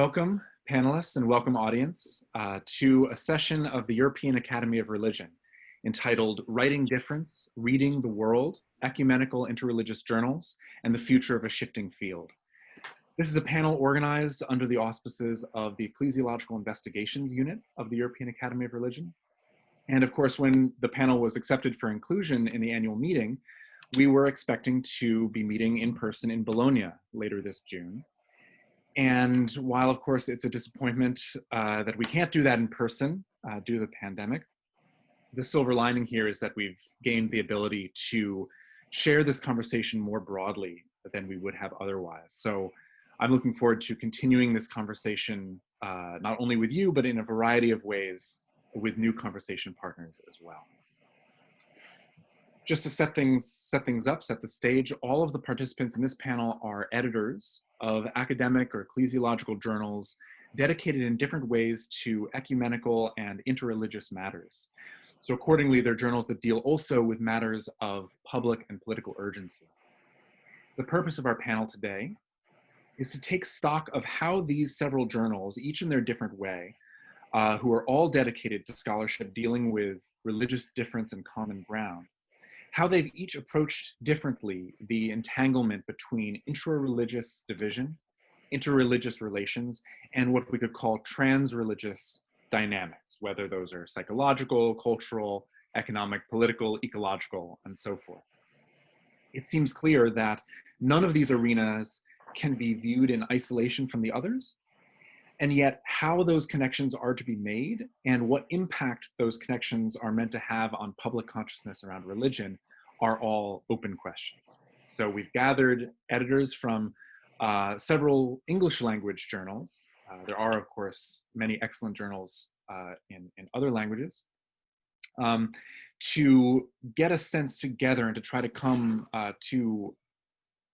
Welcome, panelists, and welcome, audience, to a session of the European Academy of Religion entitled Writing Difference, Reading the World, Ecumenical Interreligious Journals, and the Future of a Shifting Field. This is a panel organized under the auspices of the Ecclesiological Investigations Unit of the European Academy of Religion. And of course, when the panel was accepted for inclusion in the annual meeting, we were expecting to be meeting in person in Bologna later this June. And while, of course, it's a disappointment that we can't do that in person due to the pandemic, the silver lining here is that we've gained the ability to share this conversation more broadly than we would have otherwise. So I'm looking forward to continuing this conversation, not only with you, but in a variety of ways with new conversation partners as well. Just to set things up, set the stage, all of the participants in this panel are editors of academic or ecclesiological journals dedicated in different ways to ecumenical and interreligious matters. So accordingly, they're journals that deal also with matters of public and political urgency. The purpose of our panel today is to take stock of how these several journals, each in their different way, who are all dedicated to scholarship dealing with religious difference and common ground, how they've each approached differently the entanglement between intra-religious division, interreligious relations, and what we could call trans-religious dynamics, whether those are psychological, cultural, economic, political, ecological, and so forth. It seems clear that none of these arenas can be viewed in isolation from the others, and yet how those connections are to be made and what impact those connections are meant to have on public consciousness around religion are all open questions. So we've gathered editors from several English language journals. There are, of course, many excellent journals in other languages, to get a sense together and to try to come to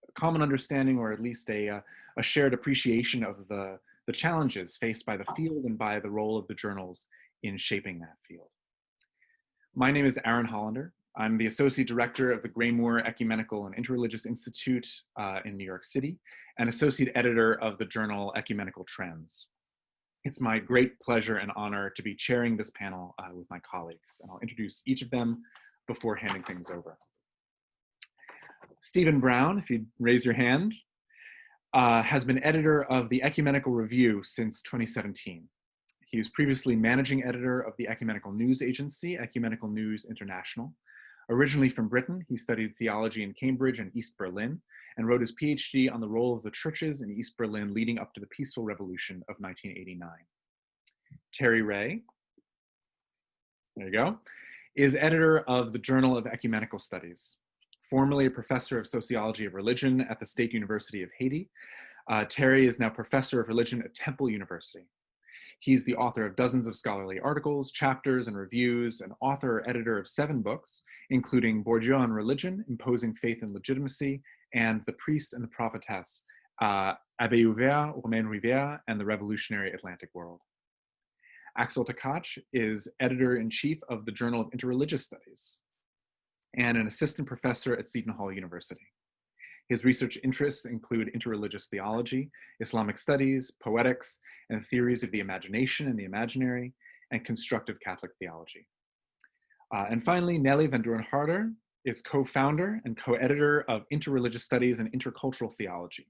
a common understanding, or at least a shared appreciation of the challenges faced by the field and by the role of the journals in shaping that field. My name is Aaron Hollander. I'm the Associate Director of the Graymoor Ecumenical and Interreligious Institute in New York City, and Associate Editor of the journal Ecumenical Trends. It's my great pleasure and honor to be chairing this panel with my colleagues, and I'll introduce each of them before handing things over. Stephen Brown, if you'd raise your hand, has been editor of the Ecumenical Review since 2017. He was previously managing editor of the ecumenical news agency, Ecumenical News International. Originally from Britain, he studied theology in Cambridge and East Berlin, and wrote his PhD on the role of the churches in East Berlin leading up to the peaceful revolution of 1989. Terry Ray, there you go, is editor of the Journal of Ecumenical Studies. Formerly a professor of sociology of religion at the State University of Haiti, Terry is now professor of religion at Temple University. He's the author of dozens of scholarly articles, chapters, and reviews, and author or editor of 7 books, including Bourdieu on Religion, Imposing Faith and Legitimacy, and The Priest and the Prophetess, Abbé EuARe, Romain Rivière, and the Revolutionary Atlantic World. Axel Tkach is editor-in-chief of the Journal of Interreligious Studies and an assistant professor at Seton Hall University. His research interests include interreligious theology, Islamic studies, poetics, and theories of the imagination and the imaginary, and constructive Catholic theology. And finally, Nelly van Doorn-Harder is co-founder and co-editor of Interreligious Studies and Intercultural Theology.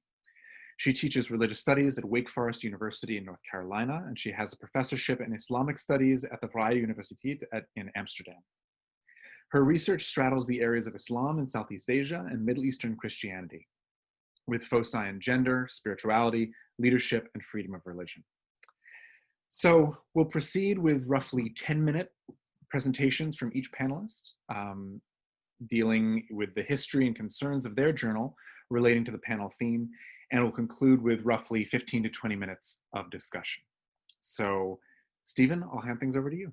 She teaches religious studies at Wake Forest University in North Carolina, and she has a professorship in Islamic studies at the Vrije Universiteit in Amsterdam. Her research straddles the areas of Islam in Southeast Asia and Middle Eastern Christianity, with foci in gender, spirituality, leadership, and freedom of religion. So we'll proceed with roughly 10-minute presentations from each panelist, dealing with the history and concerns of their journal relating to the panel theme, and we'll conclude with roughly 15 to 20 minutes of discussion. So, Stephen, I'll hand things over to you.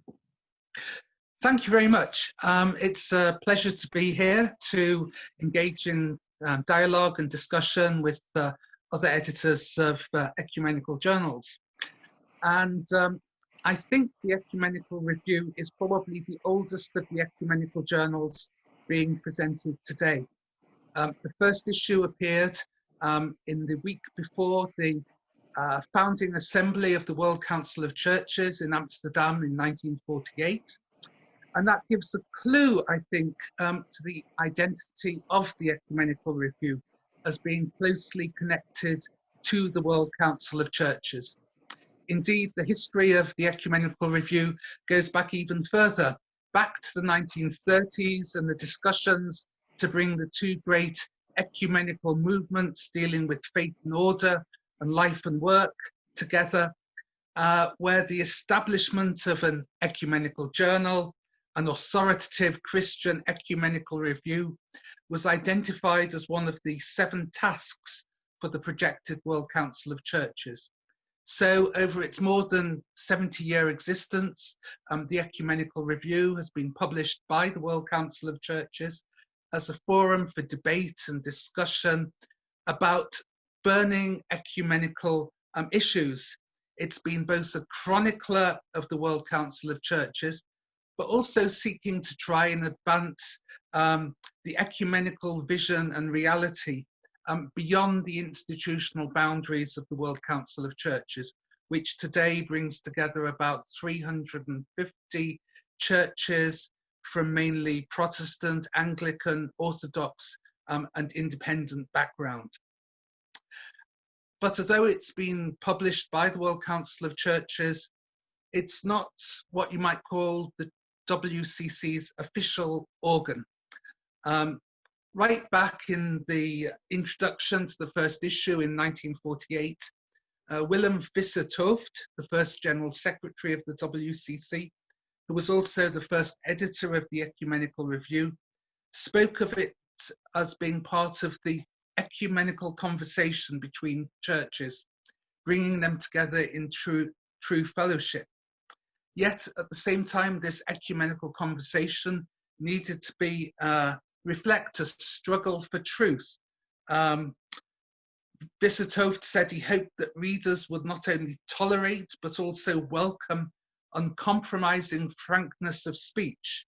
Thank you very much. It's a pleasure to be here to engage in dialogue and discussion with other editors of ecumenical journals. And I think the Ecumenical Review is probably the oldest of the ecumenical journals being presented today. The first issue appeared in the week before the founding assembly of the World Council of Churches in Amsterdam in 1948. And that gives a clue, I think, to the identity of the Ecumenical Review as being closely connected to the World Council of Churches. Indeed, the history of the Ecumenical Review goes back even further, back to the 1930s and the discussions to bring the two great ecumenical movements dealing with faith and order and life and work together, where the establishment of an ecumenical journal, an authoritative Christian ecumenical review, was identified as one of the 7 tasks for the projected World Council of Churches. So over its more than 70-year existence, the Ecumenical Review has been published by the World Council of Churches as a forum for debate and discussion about burning ecumenical issues. It's been both a chronicler of the World Council of Churches, but also seeking to try and advance the ecumenical vision and reality beyond the institutional boundaries of the World Council of Churches, which today brings together about 350 churches from mainly Protestant, Anglican, Orthodox, and independent background. But although it's been published by the World Council of Churches, it's not what you might call the WCC's official organ. Right back in the introduction to the first issue in 1948, Willem Visser-Toft, the first General Secretary of the WCC, who was also the first editor of the Ecumenical Review, spoke of it as being part of the ecumenical conversation between churches, bringing them together in true fellowship. Yet at the same time, this ecumenical conversation needed to be reflect a struggle for truth. Visser-Toft said he hoped that readers would not only tolerate, but also welcome uncompromising frankness of speech.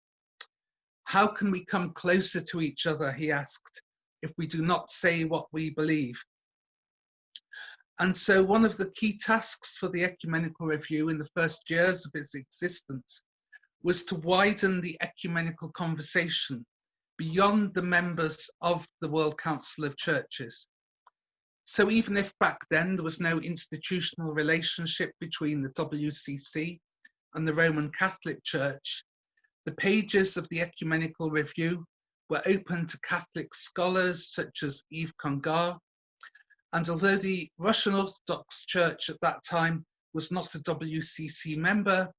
How can we come closer to each other, he asked, if we do not say what we believe? And so one of the key tasks for the Ecumenical Review in the first years of its existence was to widen the ecumenical conversation beyond the members of the World Council of Churches. So even if back then there was no institutional relationship between the WCC and the Roman Catholic Church, the pages of the Ecumenical Review were open to Catholic scholars such as Yves Congar. And although the Russian Orthodox Church at that time was not a WCC member,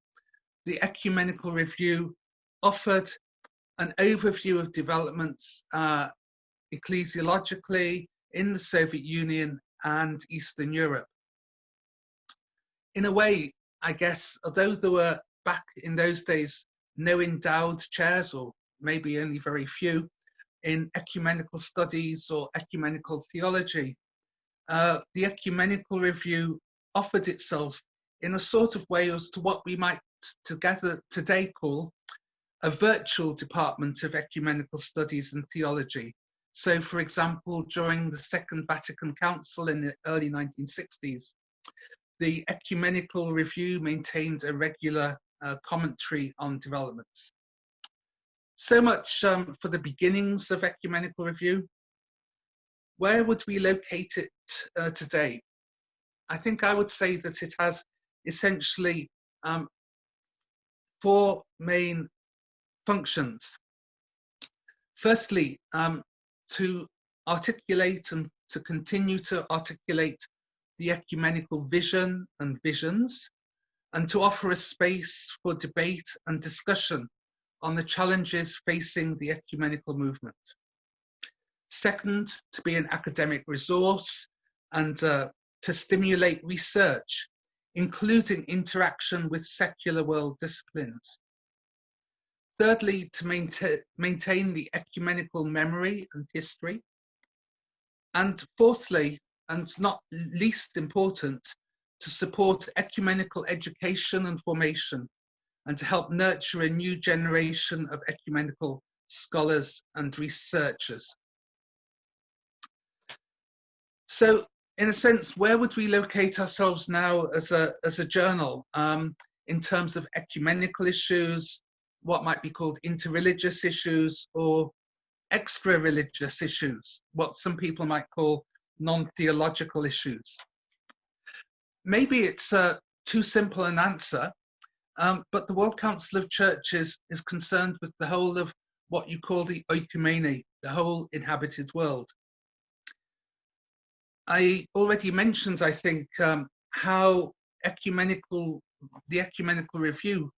the Ecumenical Review offered an overview of developments ecclesiologically in the Soviet Union and Eastern Europe. In a way, I guess, although there were back in those days no endowed chairs, or maybe only very few, in ecumenical studies or ecumenical theology, the Ecumenical Review offered itself in a sort of way as to what we might together today call a virtual department of ecumenical studies and theology. So, for example, during the Second Vatican Council in the early 1960s, the Ecumenical Review maintained a regular commentary on developments. So much for the beginnings of Ecumenical Review. Where would we locate it today? I think I would say that it has essentially 4 main functions. Firstly, to articulate and to continue to articulate the ecumenical vision and visions, and to offer a space for debate and discussion on the challenges facing the ecumenical movement. Second, to be an academic resource and to stimulate research, including interaction with secular world disciplines. Thirdly, to maintain the ecumenical memory and history. And fourthly, and not least important, to support ecumenical education and formation, and to help nurture a new generation of ecumenical scholars and researchers. So in a sense, where would we locate ourselves now as a journal in terms of ecumenical issues, what might be called interreligious issues, or extra-religious issues, what some people might call non-theological issues? Maybe it's too simple an answer, but the World Council of Churches is concerned with the whole of what you call the oikumene, the whole inhabited world. I already mentioned, I think, how the ecumenical review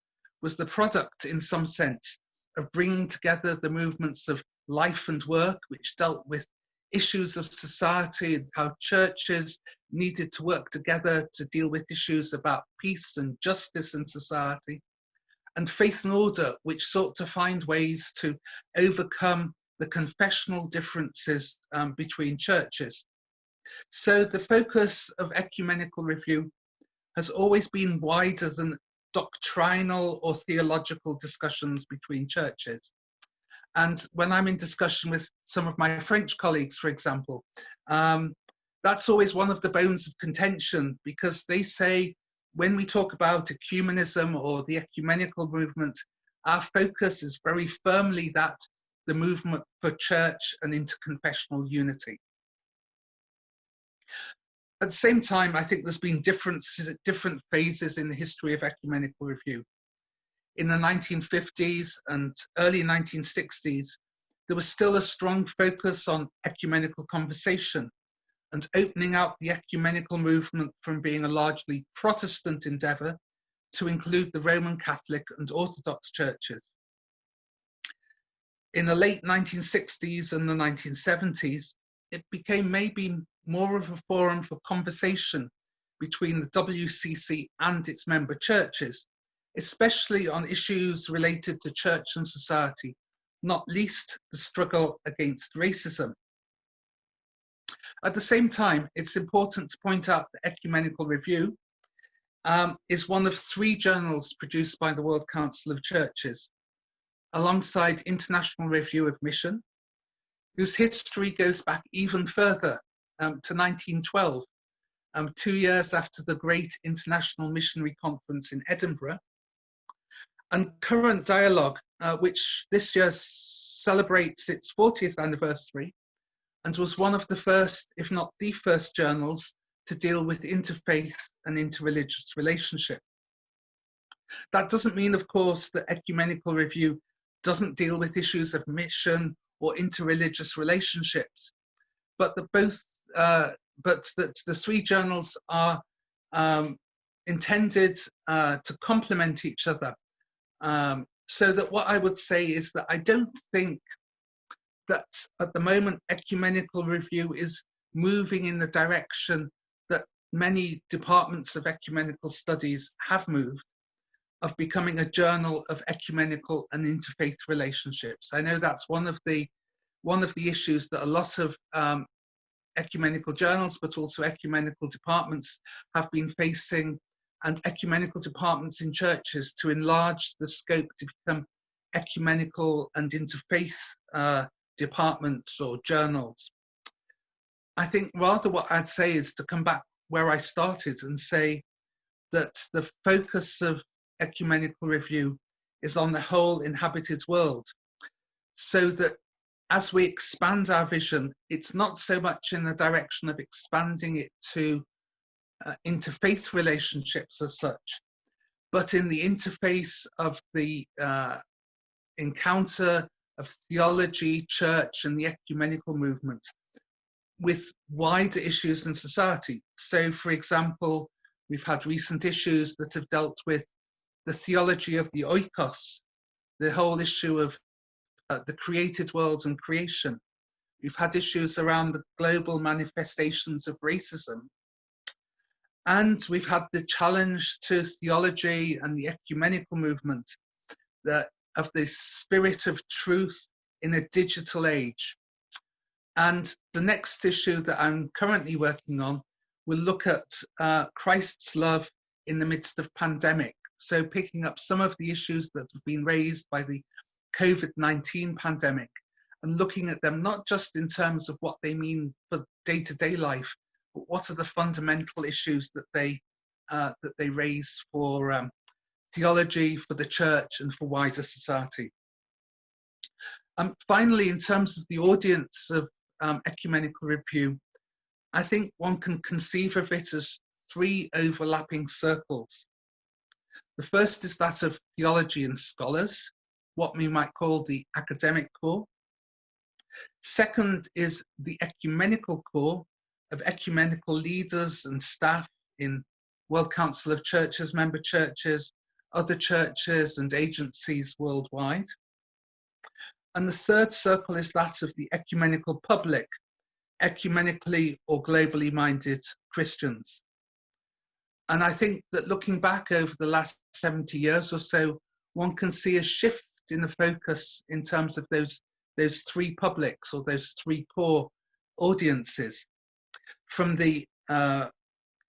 was the product, in some sense, of bringing together the movements of life and work, which dealt with issues of society and how churches needed to work together to deal with issues about peace and justice in society, and faith and order, which sought to find ways to overcome the confessional differences between churches. So the focus of ecumenical review has always been wider than doctrinal or theological discussions between churches. And when I'm in discussion with some of my French colleagues, for example, that's always one of the bones of contention, because they say when we talk about ecumenism or the ecumenical movement, our focus is very firmly that the movement for church and interconfessional unity. At the same time, I think there's been different phases in the history of ecumenical review. In the 1950s and early 1960s, there was still a strong focus on ecumenical conversation and opening out the ecumenical movement from being a largely Protestant endeavor to include the Roman Catholic and Orthodox churches. In the late 1960s and the 1970s, it became maybe more of a forum for conversation between the WCC and its member churches, especially on issues related to church and society, not least the struggle against racism. At the same time, it's important to point out that Ecumenical Review is one of 3 journals produced by the World Council of Churches, alongside International Review of Mission, whose history goes back even further to 1912, 2 years after the Great International Missionary Conference in Edinburgh, and Current Dialogue, which this year celebrates its 40th anniversary and was one of the first, if not the first, journals to deal with interfaith and interreligious relationship. That doesn't mean, of course, that Ecumenical Review doesn't deal with issues of mission or interreligious relationships, but that the 3 journals are intended to complement each other. So that what I would say is that I don't think that at the moment Ecumenical Review is moving in the direction that many departments of ecumenical studies have moved, of becoming a journal of ecumenical and interfaith relationships. I know that's one of the issues that a lot of ecumenical journals, but also ecumenical departments have been facing, and ecumenical departments in churches to enlarge the scope to become ecumenical and interfaith departments or journals. I think rather what I'd say is to come back where I started and say that the focus of Ecumenical Review is on the whole inhabited world, so that as we expand our vision, it's not so much in the direction of expanding it to interfaith relationships as such, but in the interface of the encounter of theology, church, and the ecumenical movement with wider issues in society. So, for example, we've had recent issues that have dealt with the theology of the oikos, the whole issue of the created world and creation. We've had issues around the global manifestations of racism. And we've had the challenge to theology and the ecumenical movement of the spirit of truth in a digital age. And the next issue that I'm currently working on will look at Christ's love in the midst of pandemic. So picking up some of the issues that have been raised by the COVID-19 pandemic and looking at them not just in terms of what they mean for day-to-day life what are the fundamental issues that they raise for theology, for the church, and for wider society. Finally, in terms of the audience of ecumenical review, I think one can conceive of it as three overlapping circles. The first is that of theology and scholars, what we might call the academic core. Second is the ecumenical core of ecumenical leaders and staff in World Council of Churches, member churches, other churches and agencies worldwide. And the third circle is that of the ecumenical public, ecumenically or globally minded Christians. And I think that looking back over the last 70 years or so, one can see a shift in the focus in terms of those three publics or those three core audiences, from the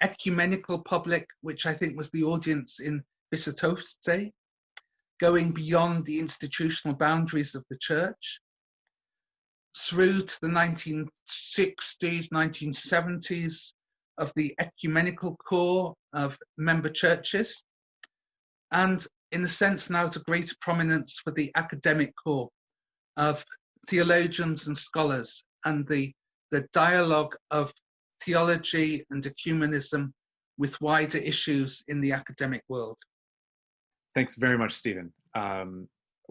ecumenical public, which I think was the audience in Visitovce, going beyond the institutional boundaries of the church, through to the 1960s, 1970s of the ecumenical core of member churches, and in a sense now to greater prominence for the academic core of theologians and scholars, and the dialogue of theology and ecumenism with wider issues in the academic world. Thanks very much, Stephen.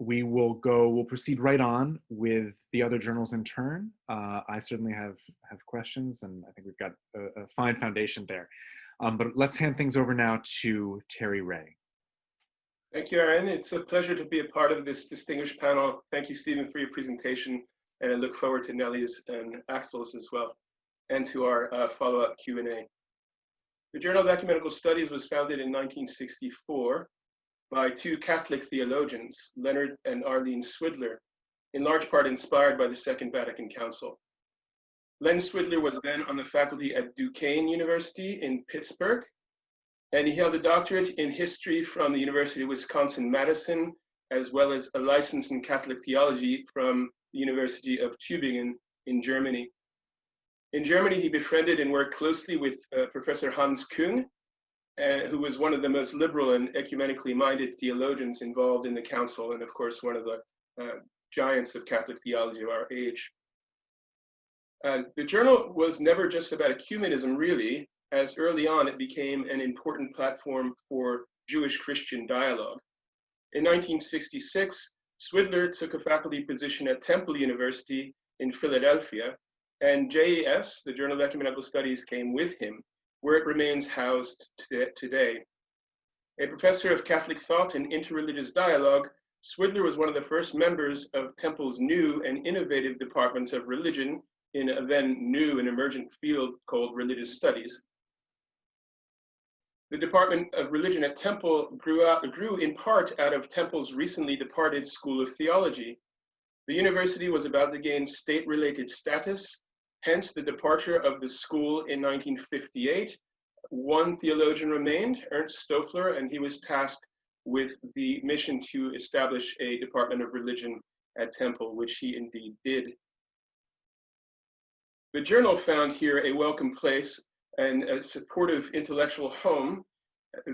We'll proceed right on with the other journals in turn. I certainly have questions, and I think we've got a fine foundation there. But let's hand things over now to Terry Ray. Thank you, Aaron. It's a pleasure to be a part of this distinguished panel. Thank you, Stephen, for your presentation, and I look forward to Nelly's and Axel's as well, and to our follow-up Q&A. The Journal of Ecumenical Studies was founded in 1964 by two Catholic theologians, Leonard and Arlene Swidler, in large part inspired by the Second Vatican Council. Len Swidler was then on the faculty at Duquesne University in Pittsburgh, and he held a doctorate in history from the University of Wisconsin-Madison, as well as a license in Catholic theology from the University of Tübingen in Germany. In Germany, he befriended and worked closely with Professor Hans Küng, who was one of the most liberal and ecumenically minded theologians involved in the council, and of course, one of the giants of Catholic theology of our age. The journal was never just about ecumenism, really, as early on it became an important platform for Jewish-Christian dialogue. In 1966, Swidler took a faculty position at Temple University in Philadelphia, and JES, the Journal of Ecumenical Studies, came with him, where it remains housed today. A professor of Catholic thought and interreligious dialogue, Swidler was one of the first members of Temple's new and innovative departments of religion in a then new and emergent field called religious studies. The Department of Religion at Temple grew in part out of Temple's recently departed School of Theology. The university was about to gain state-related status, hence the departure of the school in 1958. One theologian remained, Ernst Stoffler, and he was tasked with the mission to establish a Department of Religion at Temple, which he indeed did. The journal found here a welcome place and a supportive intellectual home,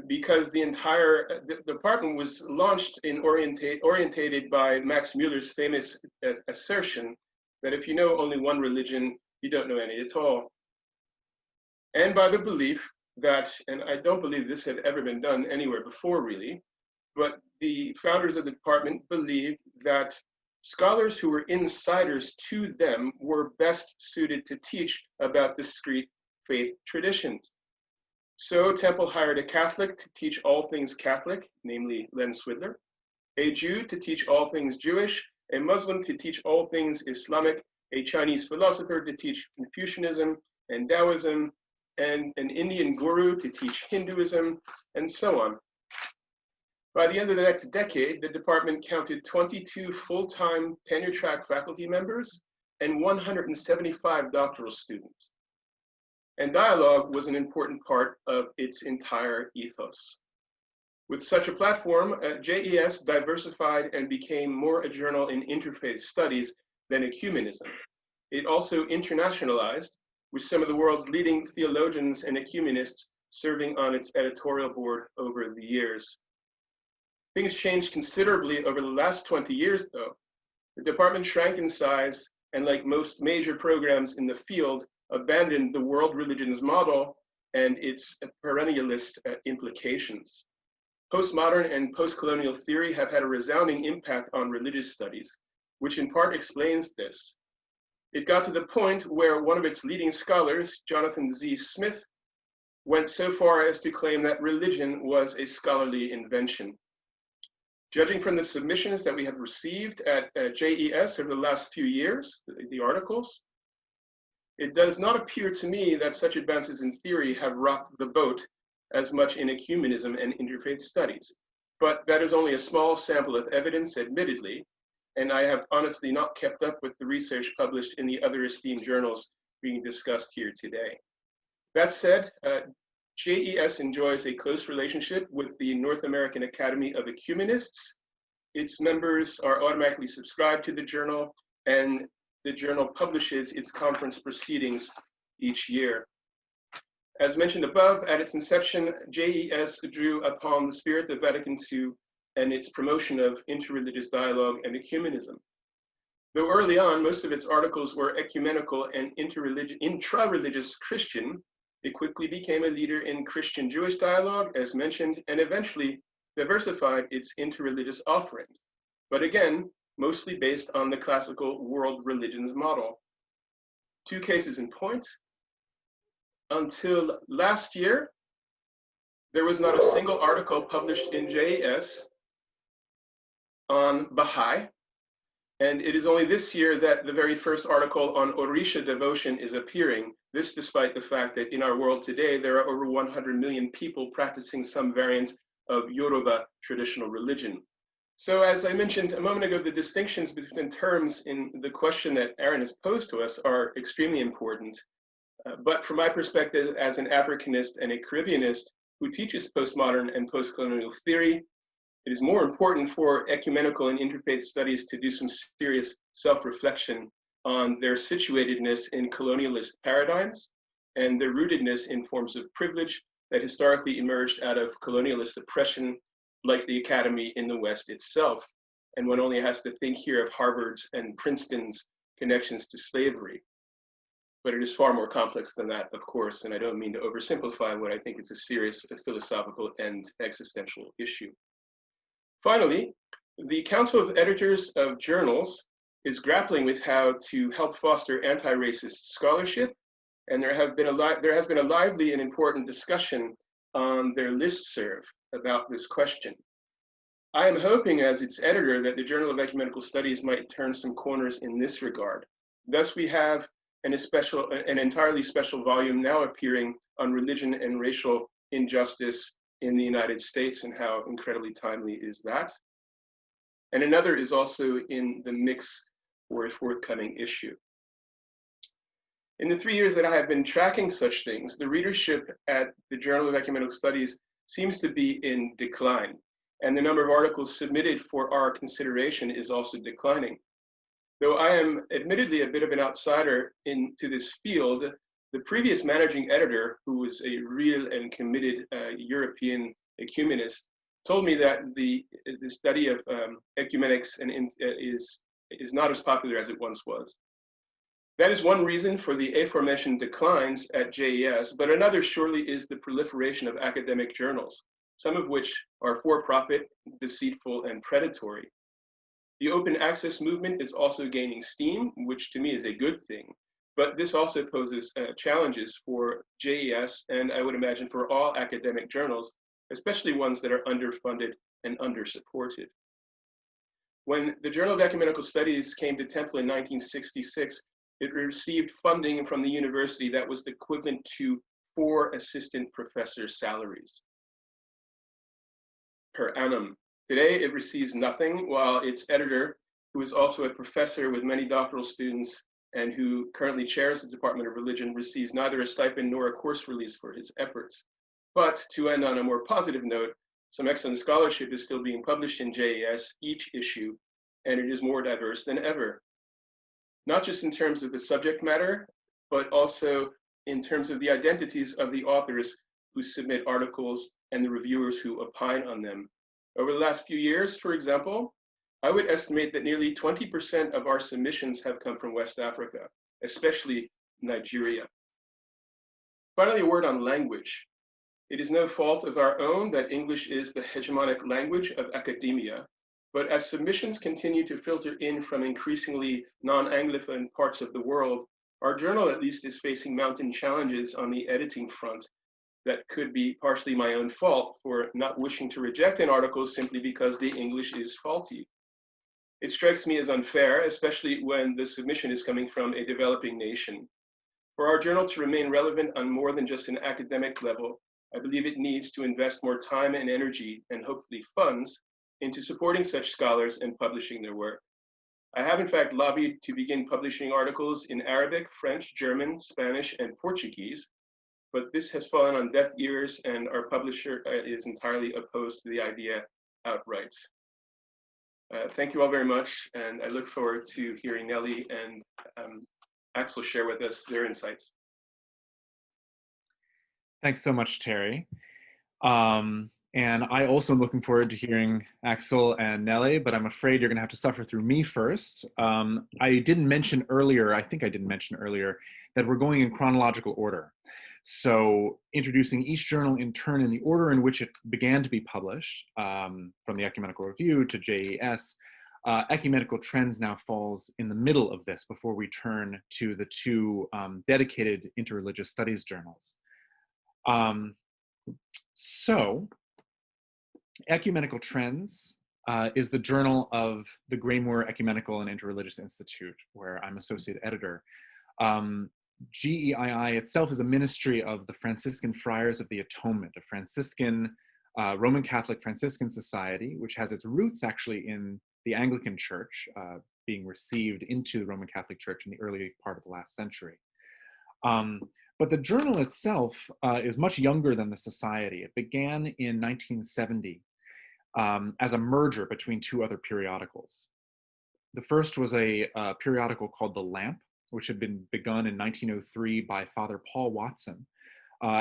because the entire department was launched and orientated by Max Muller's famous assertion that if you know only one religion, you don't know any at all. And by the belief that, and I don't believe this had ever been done anywhere before really, but the founders of the department believed that scholars who were insiders to them were best suited to teach about discrete faith traditions. So Temple hired a Catholic to teach all things Catholic, namely Len Swidler, a Jew to teach all things Jewish, a Muslim to teach all things Islamic, a Chinese philosopher to teach Confucianism and Taoism, and an Indian guru to teach Hinduism, and so on. By the end of the next decade, the department counted 22 full-time tenure-track faculty members and 175 doctoral students. And dialogue was an important part of its entire ethos. With such a platform, JES diversified and became more a journal in interfaith studies than ecumenism. It also internationalized, with some of the world's leading theologians and ecumenists serving on its editorial board over the years. Things changed considerably over the last 20 years, though. The department shrank in size and, like most major programs in the field, abandoned the world religions model and its perennialist implications. Postmodern and post-colonial theory have had a resounding impact on religious studies, which in part explains this. It got to the point where one of its leading scholars, Jonathan Z. Smith, went so far as to claim that religion was a scholarly invention. Judging from the submissions that we have received at JES over the last few years, the articles, it does not appear to me that such advances in theory have rocked the boat as much in ecumenism and interfaith studies. But that is only a small sample of evidence, admittedly, and I have honestly not kept up with the research published in the other esteemed journals being discussed here today. That said, JES enjoys a close relationship with the North American Academy of Ecumenists. Its members are automatically subscribed to the journal, and the journal publishes its conference proceedings each year. As mentioned above, at its inception, JES drew upon the spirit of Vatican II and its promotion of interreligious dialogue and ecumenism. Though early on, most of its articles were ecumenical and intra-religious Christian, it quickly became a leader in Christian-Jewish dialogue, as mentioned, and eventually diversified its interreligious offerings, but again, mostly based on the classical world religions model. Two cases in point. Until last year, there was not a single article published in JES on Baha'i, and it is only this year that the very first article on Orisha devotion is appearing, this despite the fact that in our world today, there are over 100 million people practicing some variant of Yoruba traditional religion. So as I mentioned a moment ago, the distinctions between terms in the question that Aaron has posed to us are extremely important. But from my perspective as an Africanist and a Caribbeanist who teaches postmodern and postcolonial theory, it is more important for ecumenical and interfaith studies to do some serious self-reflection on their situatedness in colonialist paradigms and their rootedness in forms of privilege that historically emerged out of colonialist oppression, like the academy in the West itself. And one only has to think here of Harvard's and Princeton's connections to slavery. But it is far more complex than that, of course, and I don't mean to oversimplify what I think is a serious philosophical and existential issue. Finally, the Council of Editors of Journals is grappling with how to help foster anti-racist scholarship, and there has been a lively and important discussion on their listserv about this question. I am hoping as its editor that the Journal of Ecumenical Studies might turn some corners in this regard. Thus, we have an entirely special volume now appearing on religion and racial injustice in the United States, and how incredibly timely is that. And another is also in the mix for a forthcoming issue. In the 3 years that I have been tracking such things, the readership at the Journal of Ecumenical Studies seems to be in decline, and the number of articles submitted for our consideration is also declining. Though I am admittedly a bit of an outsider into this field, the previous managing editor, who was a real and committed European ecumenist, told me that the study of ecumenics is not as popular as it once was. That is one reason for the aforementioned declines at JES, but another surely is the proliferation of academic journals, some of which are for-profit, deceitful, and predatory. The open access movement is also gaining steam, which to me is a good thing, but this also poses challenges for JES, and I would imagine for all academic journals, especially ones that are underfunded and under-supported. When the Journal of Ecumenical Studies came to Temple in 1966, it received funding from the university that was equivalent to 4 assistant professor salaries per annum. Today, it receives nothing, while its editor, who is also a professor with many doctoral students and who currently chairs the Department of Religion, receives neither a stipend nor a course release for his efforts. But to end on a more positive note, some excellent scholarship is still being published in JES each issue, and it is more diverse than ever. Not just in terms of the subject matter, but also in terms of the identities of the authors who submit articles and the reviewers who opine on them. Over the last few years, for example, I would estimate that nearly 20% of our submissions have come from West Africa, especially Nigeria. Finally, a word on language. It is no fault of our own that English is the hegemonic language of academia, but as submissions continue to filter in from increasingly non-Anglophone parts of the world, our journal at least is facing mounting challenges on the editing front that could be partially my own fault for not wishing to reject an article simply because the English is faulty. It strikes me as unfair, especially when the submission is coming from a developing nation. For our journal to remain relevant on more than just an academic level, I believe it needs to invest more time and energy, and hopefully funds, into supporting such scholars and publishing their work. I have in fact lobbied to begin publishing articles in Arabic, French, German, Spanish, and Portuguese, but this has fallen on deaf ears, and our publisher is entirely opposed to the idea outright. Thank you all very much, and I look forward to hearing Nelly and Axel share with us their insights. Thanks so much, Terry. And I also am looking forward to hearing Axel and Nelly, but I'm afraid you're going to have to suffer through me first. I didn't mention earlier, I think I didn't mention earlier, that we're going in chronological order. So introducing each journal in turn in the order in which it began to be published, from the Ecumenical Review to JES. Ecumenical Trends now falls in the middle of this before we turn to the two dedicated interreligious studies journals. So Ecumenical Trends is the journal of the Graymoor Ecumenical and Interreligious Institute, where I'm associate editor. GEII itself is a ministry of the Franciscan Friars of the Atonement, a Franciscan, Roman Catholic Franciscan society, which has its roots actually in the Anglican Church, being received into the Roman Catholic Church in the early part of the last century. But the journal itself is much younger than the society. It began in 1970 as a merger between two other periodicals. The first was a periodical called The Lamp, which had been begun in 1903 by Father Paul Watson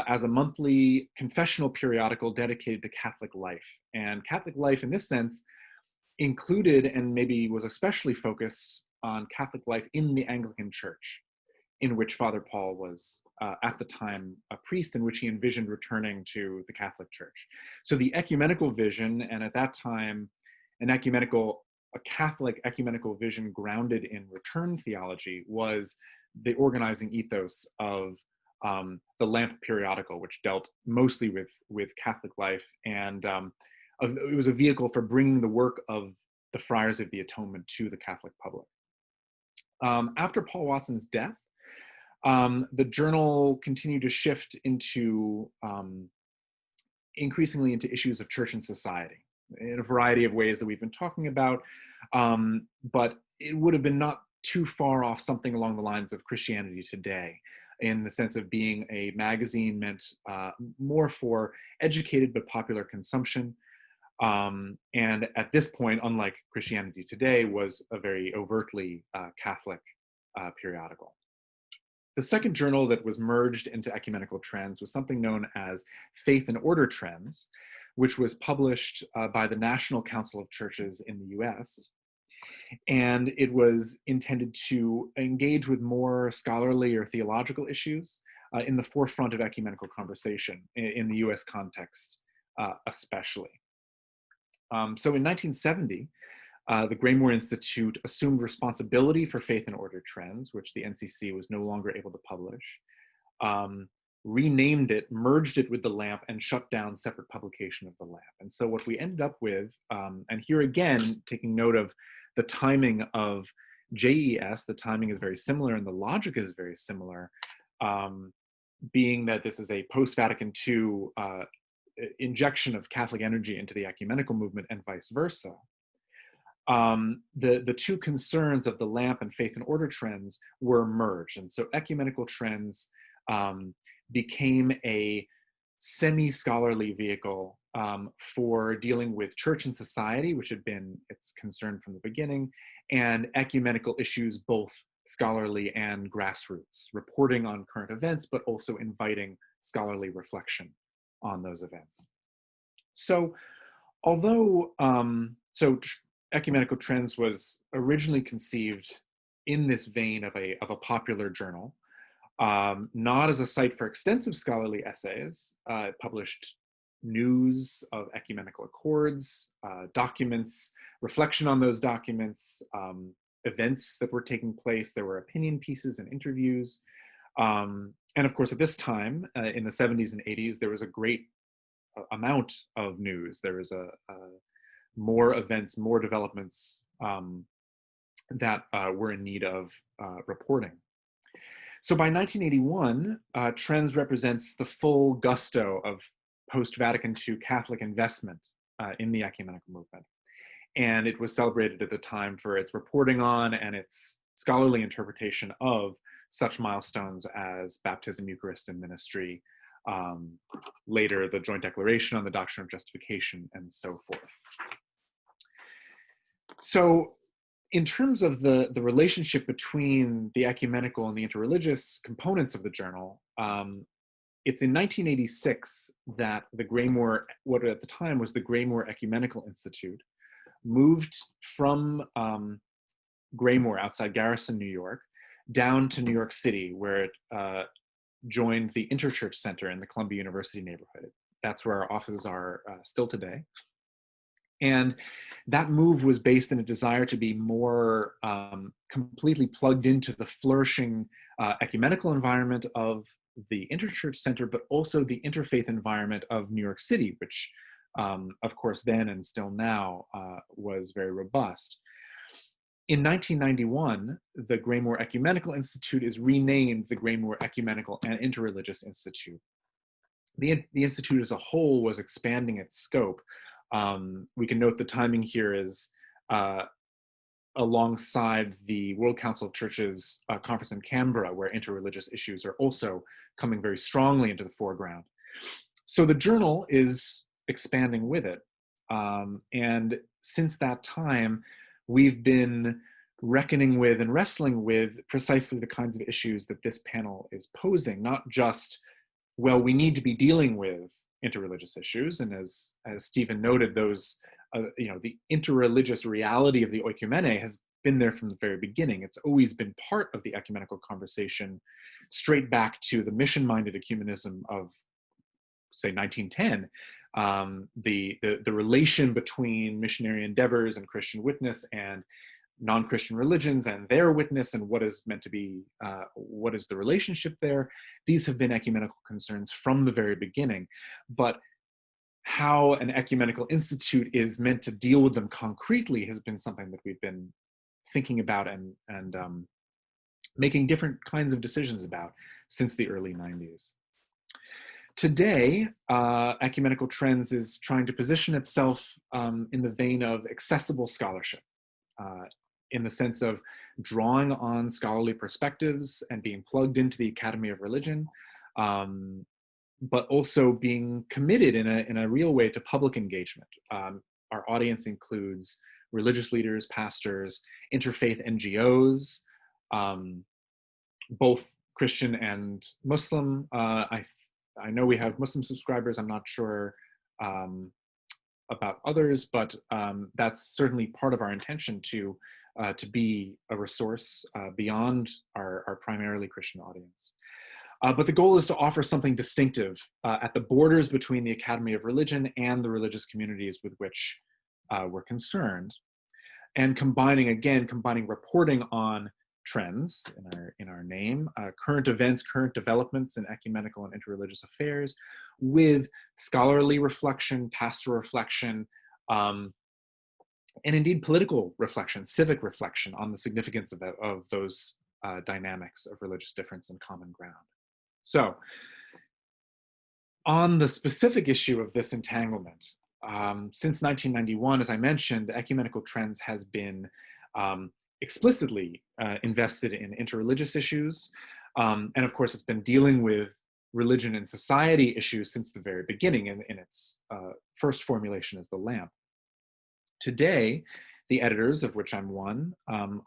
as a monthly confessional periodical dedicated to Catholic life. And Catholic life in this sense included, and maybe was especially focused on, Catholic life in the Anglican Church, in which Father Paul was at the time a priest, in which he envisioned returning to the Catholic Church. So the ecumenical vision, and at that time, a Catholic ecumenical vision grounded in return theology, was the organizing ethos of the Lamp periodical, which dealt mostly with Catholic life, and it was a vehicle for bringing the work of the Friars of the Atonement to the Catholic public. After Paul Watson's death, the journal continued to shift into increasingly into issues of church and society in a variety of ways that we've been talking about, but it would have been not too far off something along the lines of Christianity Today, in the sense of being a magazine meant more for educated but popular consumption. And at this point, unlike Christianity Today, was a very overtly Catholic periodical. The second journal that was merged into Ecumenical Trends was something known as Faith and Order Trends, which was published by the National Council of Churches in the US. And it was intended to engage with more scholarly or theological issues in the forefront of ecumenical conversation, in the US context especially. So in 1970, the Graymoor Institute assumed responsibility for Faith and Order Trends, which the NCC was no longer able to publish, renamed it, merged it with The Lamp, and shut down separate publication of The Lamp. And so what we ended up with, and here again, taking note of the timing of JES, the timing is very similar and the logic is very similar, being that this is a post-Vatican II injection of Catholic energy into the ecumenical movement and vice versa. The two concerns of The Lamp and Faith and Order Trends were merged. And so Ecumenical Trends became a semi-scholarly vehicle for dealing with church and society, which had been its concern from the beginning, and ecumenical issues, both scholarly and grassroots, reporting on current events, but also inviting scholarly reflection on those events. So although, Ecumenical Trends was originally conceived in this vein of a popular journal, not as a site for extensive scholarly essays. It published news of ecumenical accords, documents, reflection on those documents, events that were taking place. There were opinion pieces and interviews. And of course, at this time, in the 70s and 80s, there was a great amount of news. There was more events, more developments that were in need of reporting. So by 1981, Trends represents the full gusto of post-Vatican II Catholic investment in the ecumenical movement. And it was celebrated at the time for its reporting on and its scholarly interpretation of such milestones as baptism, Eucharist, and ministry, later the Joint Declaration on the Doctrine of Justification, and so forth. So in terms of the relationship between the ecumenical and the interreligious components of the journal, it's in 1986 that the Graymoor, what at the time was the Graymoor Ecumenical Institute, moved from Graymoor outside Garrison, New York, down to New York City, where it joined the Interchurch Center in the Columbia University neighborhood. That's where our offices are still today. And that move was based in a desire to be more completely plugged into the flourishing ecumenical environment of the Interchurch Center, but also the interfaith environment of New York City, which of course then and still now was very robust. In 1991, the Graymoor Ecumenical Institute is renamed the Graymoor Ecumenical and Interreligious Institute. The institute as a whole was expanding its scope. We can note the timing here is alongside the World Council of Churches conference in Canberra, where interreligious issues are also coming very strongly into the foreground. So the journal is expanding with it. And since that time, we've been reckoning with and wrestling with precisely the kinds of issues that this panel is posing, not just, well, we need to be dealing with interreligious issues, and as Stephen noted, those, the interreligious reality of the oikumene has been there from the very beginning. It's always been part of the ecumenical conversation, straight back to the mission-minded ecumenism of, say, 1910. The relation between missionary endeavors and Christian witness and non-Christian religions and their witness, and what is meant to be, what is the relationship there. These have been ecumenical concerns from the very beginning, but how an ecumenical institute is meant to deal with them concretely has been something that we've been thinking about and making different kinds of decisions about since the early 90s. Today, Ecumenical Trends is trying to position itself in the vein of accessible scholarship, in the sense of drawing on scholarly perspectives and being plugged into the Academy of Religion, but also being committed in a real way to public engagement. Our audience includes religious leaders, pastors, interfaith NGOs, both Christian and Muslim. I know we have Muslim subscribers. I'm not sure about others, but that's certainly part of our intention to be a resource beyond our primarily Christian audience. But the goal is to offer something distinctive at the borders between the Academy of Religion and the religious communities with which we're concerned. And combining reporting on trends in our name, current events, current developments in ecumenical and interreligious affairs, with scholarly reflection, pastoral reflection, and indeed political reflection, civic reflection on the significance of those dynamics of religious difference and common ground. So, on the specific issue of this entanglement, since 1991, as I mentioned, Ecumenical Trends has been explicitly invested in interreligious issues, and of course it's been dealing with religion and society issues since the very beginning in its first formulation as the Lamp. Today, the editors, of which I'm one,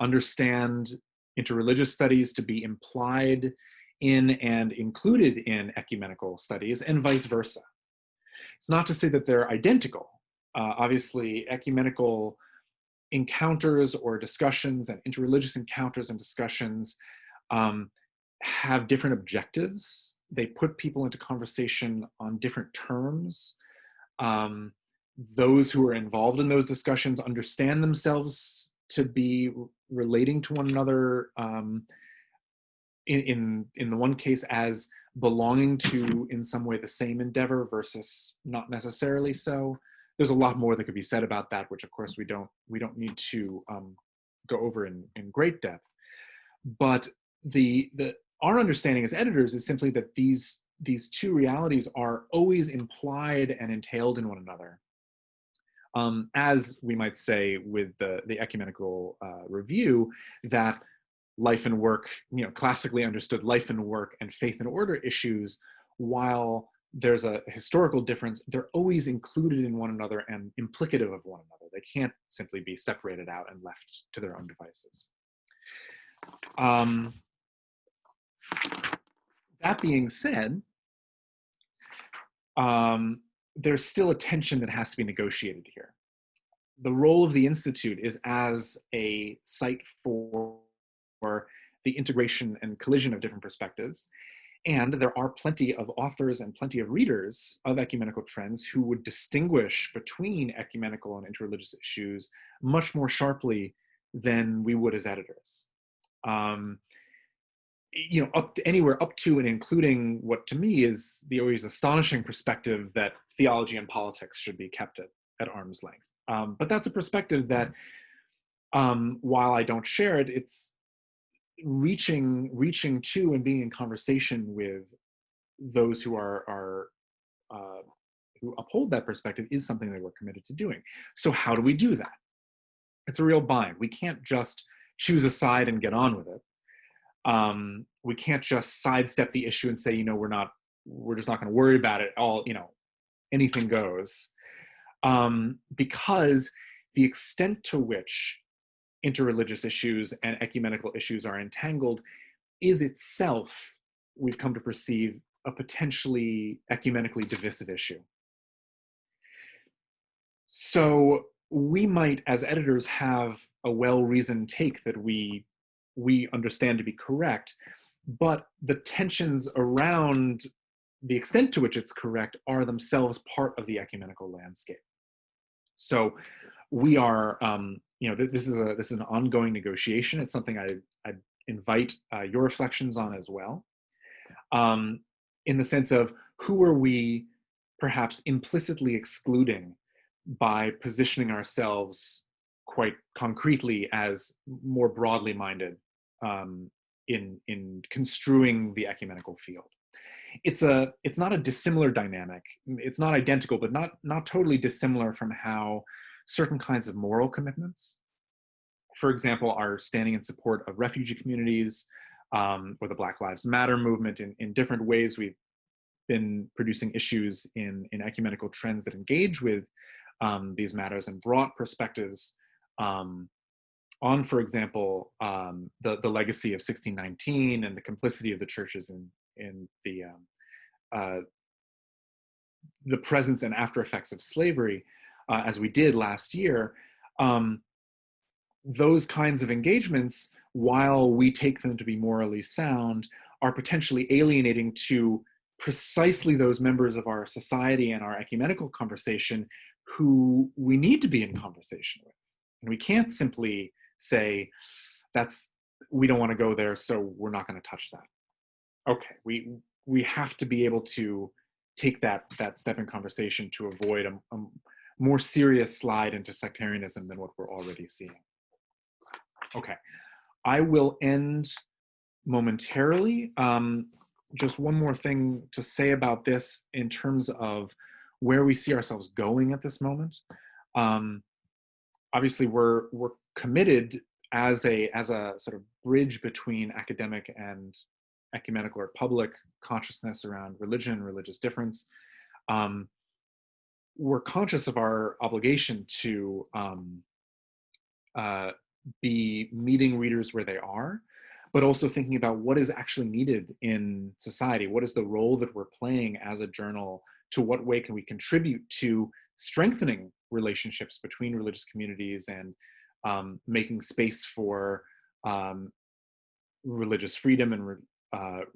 understand interreligious studies to be implied in and included in ecumenical studies, and vice versa. It's not to say that they're identical. Obviously, ecumenical encounters or discussions and interreligious encounters and discussions have different objectives. They put people into conversation on different terms. Those who are involved in those discussions understand themselves to be relating to one another in the one case as belonging to, in some way, the same endeavor versus not necessarily so. There's a lot more that could be said about that, which of course we don't need to go over in great depth. But our understanding as editors is simply that these two realities are always implied and entailed in one another. As we might say with the ecumenical review, that life and work, classically understood life and work and faith and order issues, while there's a historical difference, they're always included in one another and implicative of one another. They can't simply be separated out and left to their own devices. That being said, there's still a tension that has to be negotiated here. The role of the Institute is as a site for the integration and collision of different perspectives. And there are plenty of authors and plenty of readers of ecumenical trends who would distinguish between ecumenical and interreligious issues much more sharply than we would as editors. Anywhere up to and including what to me is the always astonishing perspective that theology and politics should be kept at arm's length. But that's a perspective that, while I don't share it, it's reaching to and being in conversation with those who who uphold that perspective is something that we're committed to doing. So how do we do that? It's a real bind. We can't just choose a side and get on with it. We can't just sidestep the issue and say, we're just not going to worry about it all, anything goes. Because the extent to which interreligious issues and ecumenical issues are entangled is itself, we've come to perceive, a potentially ecumenically divisive issue. So we might, as editors, have a well-reasoned take that we understand to be correct, but the tensions around the extent to which it's correct are themselves part of the ecumenical landscape. So we are, this is an ongoing negotiation. It's something I invite your reflections on as well, in the sense of who are we perhaps implicitly excluding by positioning ourselves quite concretely as more broadly minded in construing the ecumenical field. It's not a dissimilar dynamic. It's not identical, but not totally dissimilar from how certain kinds of moral commitments, for example, are standing in support of refugee communities or the Black Lives Matter movement in different ways. We've been producing issues in ecumenical trends that engage with these matters and brought perspectives on, for example, the legacy of 1619 and the complicity of the churches in the presence and after effects of slavery, as we did last year. Those kinds of engagements, while we take them to be morally sound, are potentially alienating to precisely those members of our society and our ecumenical conversation who we need to be in conversation with. And we can't simply say, we don't want to go there, so we're not going to touch that. Okay, we have to be able to take that step in conversation to avoid a more serious slide into sectarianism than what we're already seeing. Okay, I will end momentarily. Just one more thing to say about this in terms of where we see ourselves going at this moment. Obviously, we're committed as a sort of bridge between academic and ecumenical or public consciousness around religion, religious difference. We're conscious of our obligation to be meeting readers where they are, but also thinking about what is actually needed in society. What is the role that we're playing as a journal? To what way can we contribute to strengthening relationships between religious communities and making space for religious freedom and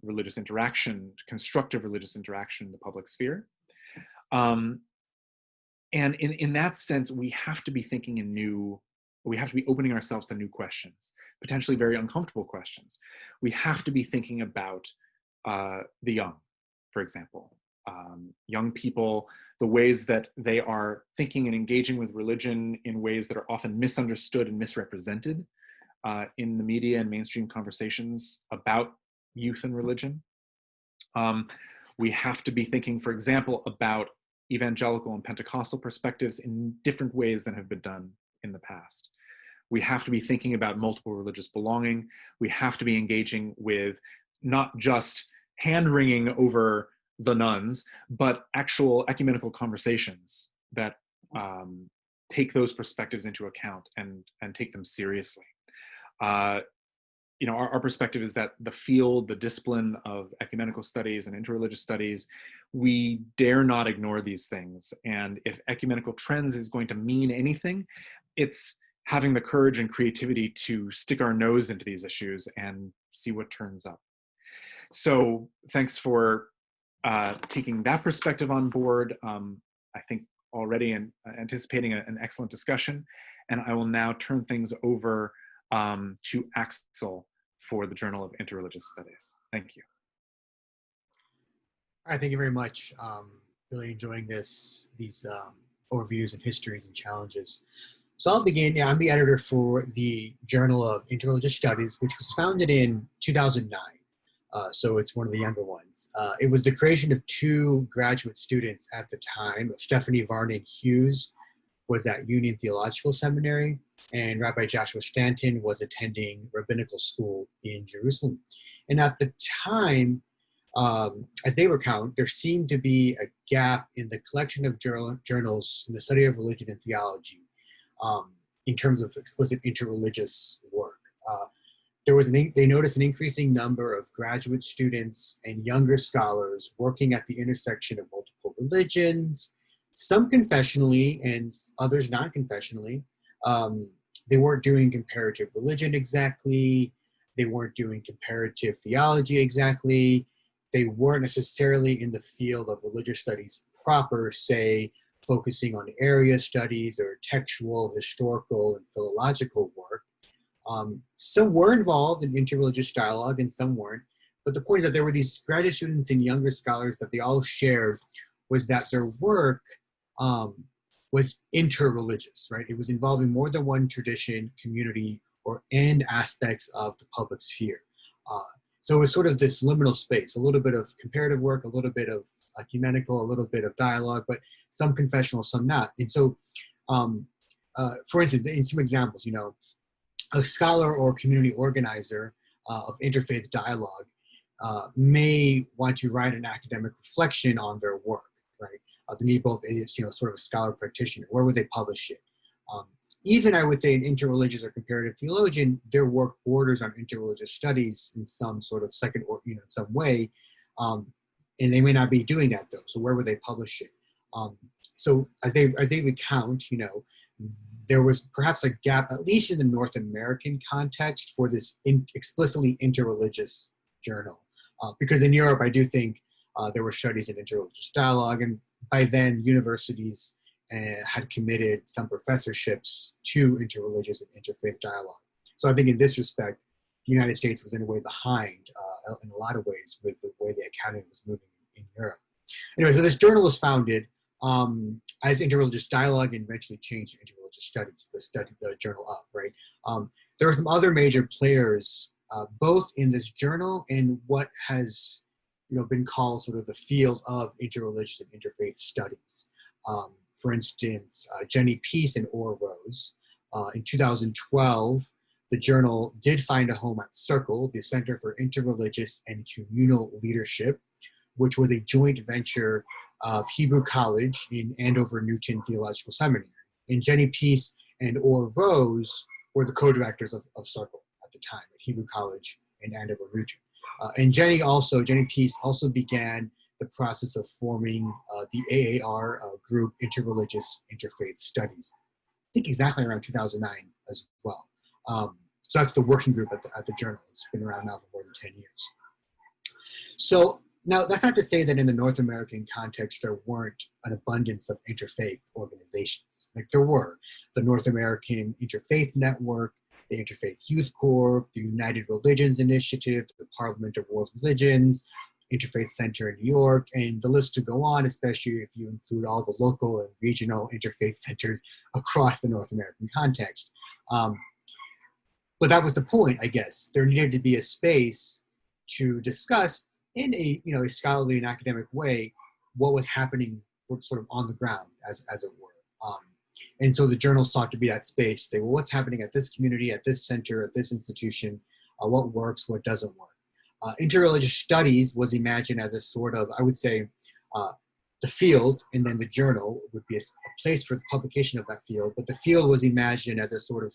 religious interaction, constructive religious interaction in the public sphere. And in that sense, we have to be thinking in we have to be opening ourselves to new questions, potentially very uncomfortable questions. We have to be thinking about the young, for example. Young people, the ways that they are thinking and engaging with religion in ways that are often misunderstood and misrepresented in the media and mainstream conversations about youth and religion. We have to be thinking, for example, about evangelical and Pentecostal perspectives in different ways than have been done in the past. We have to be thinking about multiple religious belonging. We have to be engaging with not just hand-wringing over the nuns, but actual ecumenical conversations that take those perspectives into account and take them seriously. Our perspective is that the field, the discipline of ecumenical studies and interreligious studies, we dare not ignore these things. And if ecumenical trends is going to mean anything, it's having the courage and creativity to stick our nose into these issues and see what turns up. So thanks for taking that perspective on board. I think already anticipating an excellent discussion. And I will now turn things over to Axel for the Journal of Interreligious Studies. Thank you. All right, thank you very much. Really enjoying these overviews and histories and challenges. So I'll begin. Yeah, I'm the editor for the Journal of Interreligious Studies, which was founded in 2009. So it's one of the younger ones. It was the creation of two graduate students at the time. Stephanie Varney Hughes was at Union Theological Seminary, and Rabbi Joshua Stanton was attending rabbinical school in Jerusalem. And at the time, as they recount, there seemed to be a gap in the collection of journals in the study of religion and theology in terms of explicit interreligious work. They noticed an increasing number of graduate students and younger scholars working at the intersection of multiple religions, some confessionally and others non-confessionally. They weren't doing comparative religion exactly. They weren't doing comparative theology exactly. They weren't necessarily in the field of religious studies proper, say, focusing on area studies or textual, historical, and philological work. Some were involved in interreligious dialogue and some weren't. But the point is that there were these graduate students and younger scholars that they all shared was that their work was interreligious, right? It was involving more than one tradition, community, and aspects of the public sphere. So it was sort of this liminal space, a little bit of comparative work, a little bit of ecumenical, a little bit of dialogue, but some confessional, some not. And so, for instance, in some examples, a scholar or community organizer of interfaith dialogue may want to write an academic reflection on their work, right? They need both, sort of a scholar practitioner. Where would they publish it? Even I would say an interreligious or comparative theologian, their work borders on interreligious studies in some sort of second or, in some way. And they may not be doing that though. So where would they publish it? So as they recount, there was perhaps a gap, at least in the North American context, for this explicitly interreligious journal. Because in Europe, I do think there were studies in interreligious dialogue, and by then universities had committed some professorships to interreligious and interfaith dialogue. So I think in this respect, the United States was in a way behind in a lot of ways with the way the academy was moving in Europe. Anyway, so this journal was founded as interreligious dialogue and eventually changed to interreligious studies, the journal up, right? There are some other major players, both in this journal and what has been called sort of the field of interreligious and interfaith studies. For instance, Jenny Peace and EuARe Rose. In 2012, the journal did find a home at Circle, the Center for Interreligious and Communal Leadership, which was a joint venture of Hebrew College in Andover Newton Theological Seminary. And Jenny Peace and EuARe Rose were the co-directors of Circle at the time at Hebrew College in Andover region. And Jenny Peace also began the process of forming the EuARe group, Interreligious Interfaith Studies. I think exactly around 2009 as well. So that's the working group at the journal. It's been around now for more than 10 years. So now that's not to say that in the North American context, there weren't an abundance of interfaith organizations. Like there were the North American Interfaith Network, the Interfaith Youth Corps, the United Religions Initiative, the Parliament of World Religions, Interfaith Center in New York, and the list to go on, especially if you include all the local and regional interfaith centers across the North American context. But that was the point, I guess. There needed to be a space to discuss in a scholarly and academic way what was happening sort of on the ground, as it were. And so the journal sought to be that space to say, well, what's happening at this community, at this center, at this institution, what works, what doesn't work. Interreligious studies was imagined as a sort of, I would say, the field, and then the journal would be a place for the publication of that field, but the field was imagined as a sort of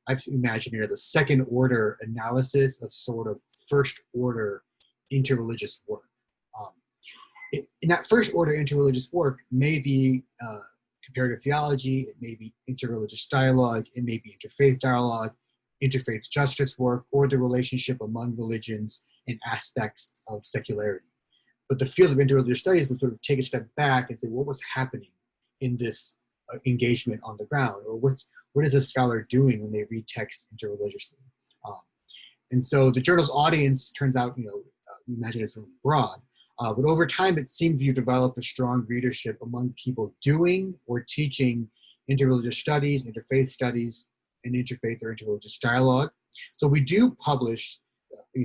I've imagined it as a second order analysis of sort of first order interreligious work. In that first order interreligious work may be comparative theology, it may be interreligious dialogue, it may be interfaith dialogue, interfaith justice work, or the relationship among religions and aspects of secularity. But the field of interreligious studies would sort of take a step back and say, what was happening in this engagement on the ground, or what is a scholar doing when they read text interreligiously? And so the journal's audience turns out, imagine it's really broad, but over time it seemed to develop a strong readership among people doing or teaching interreligious studies, interfaith studies, and interfaith or interreligious dialogue. So we do publish,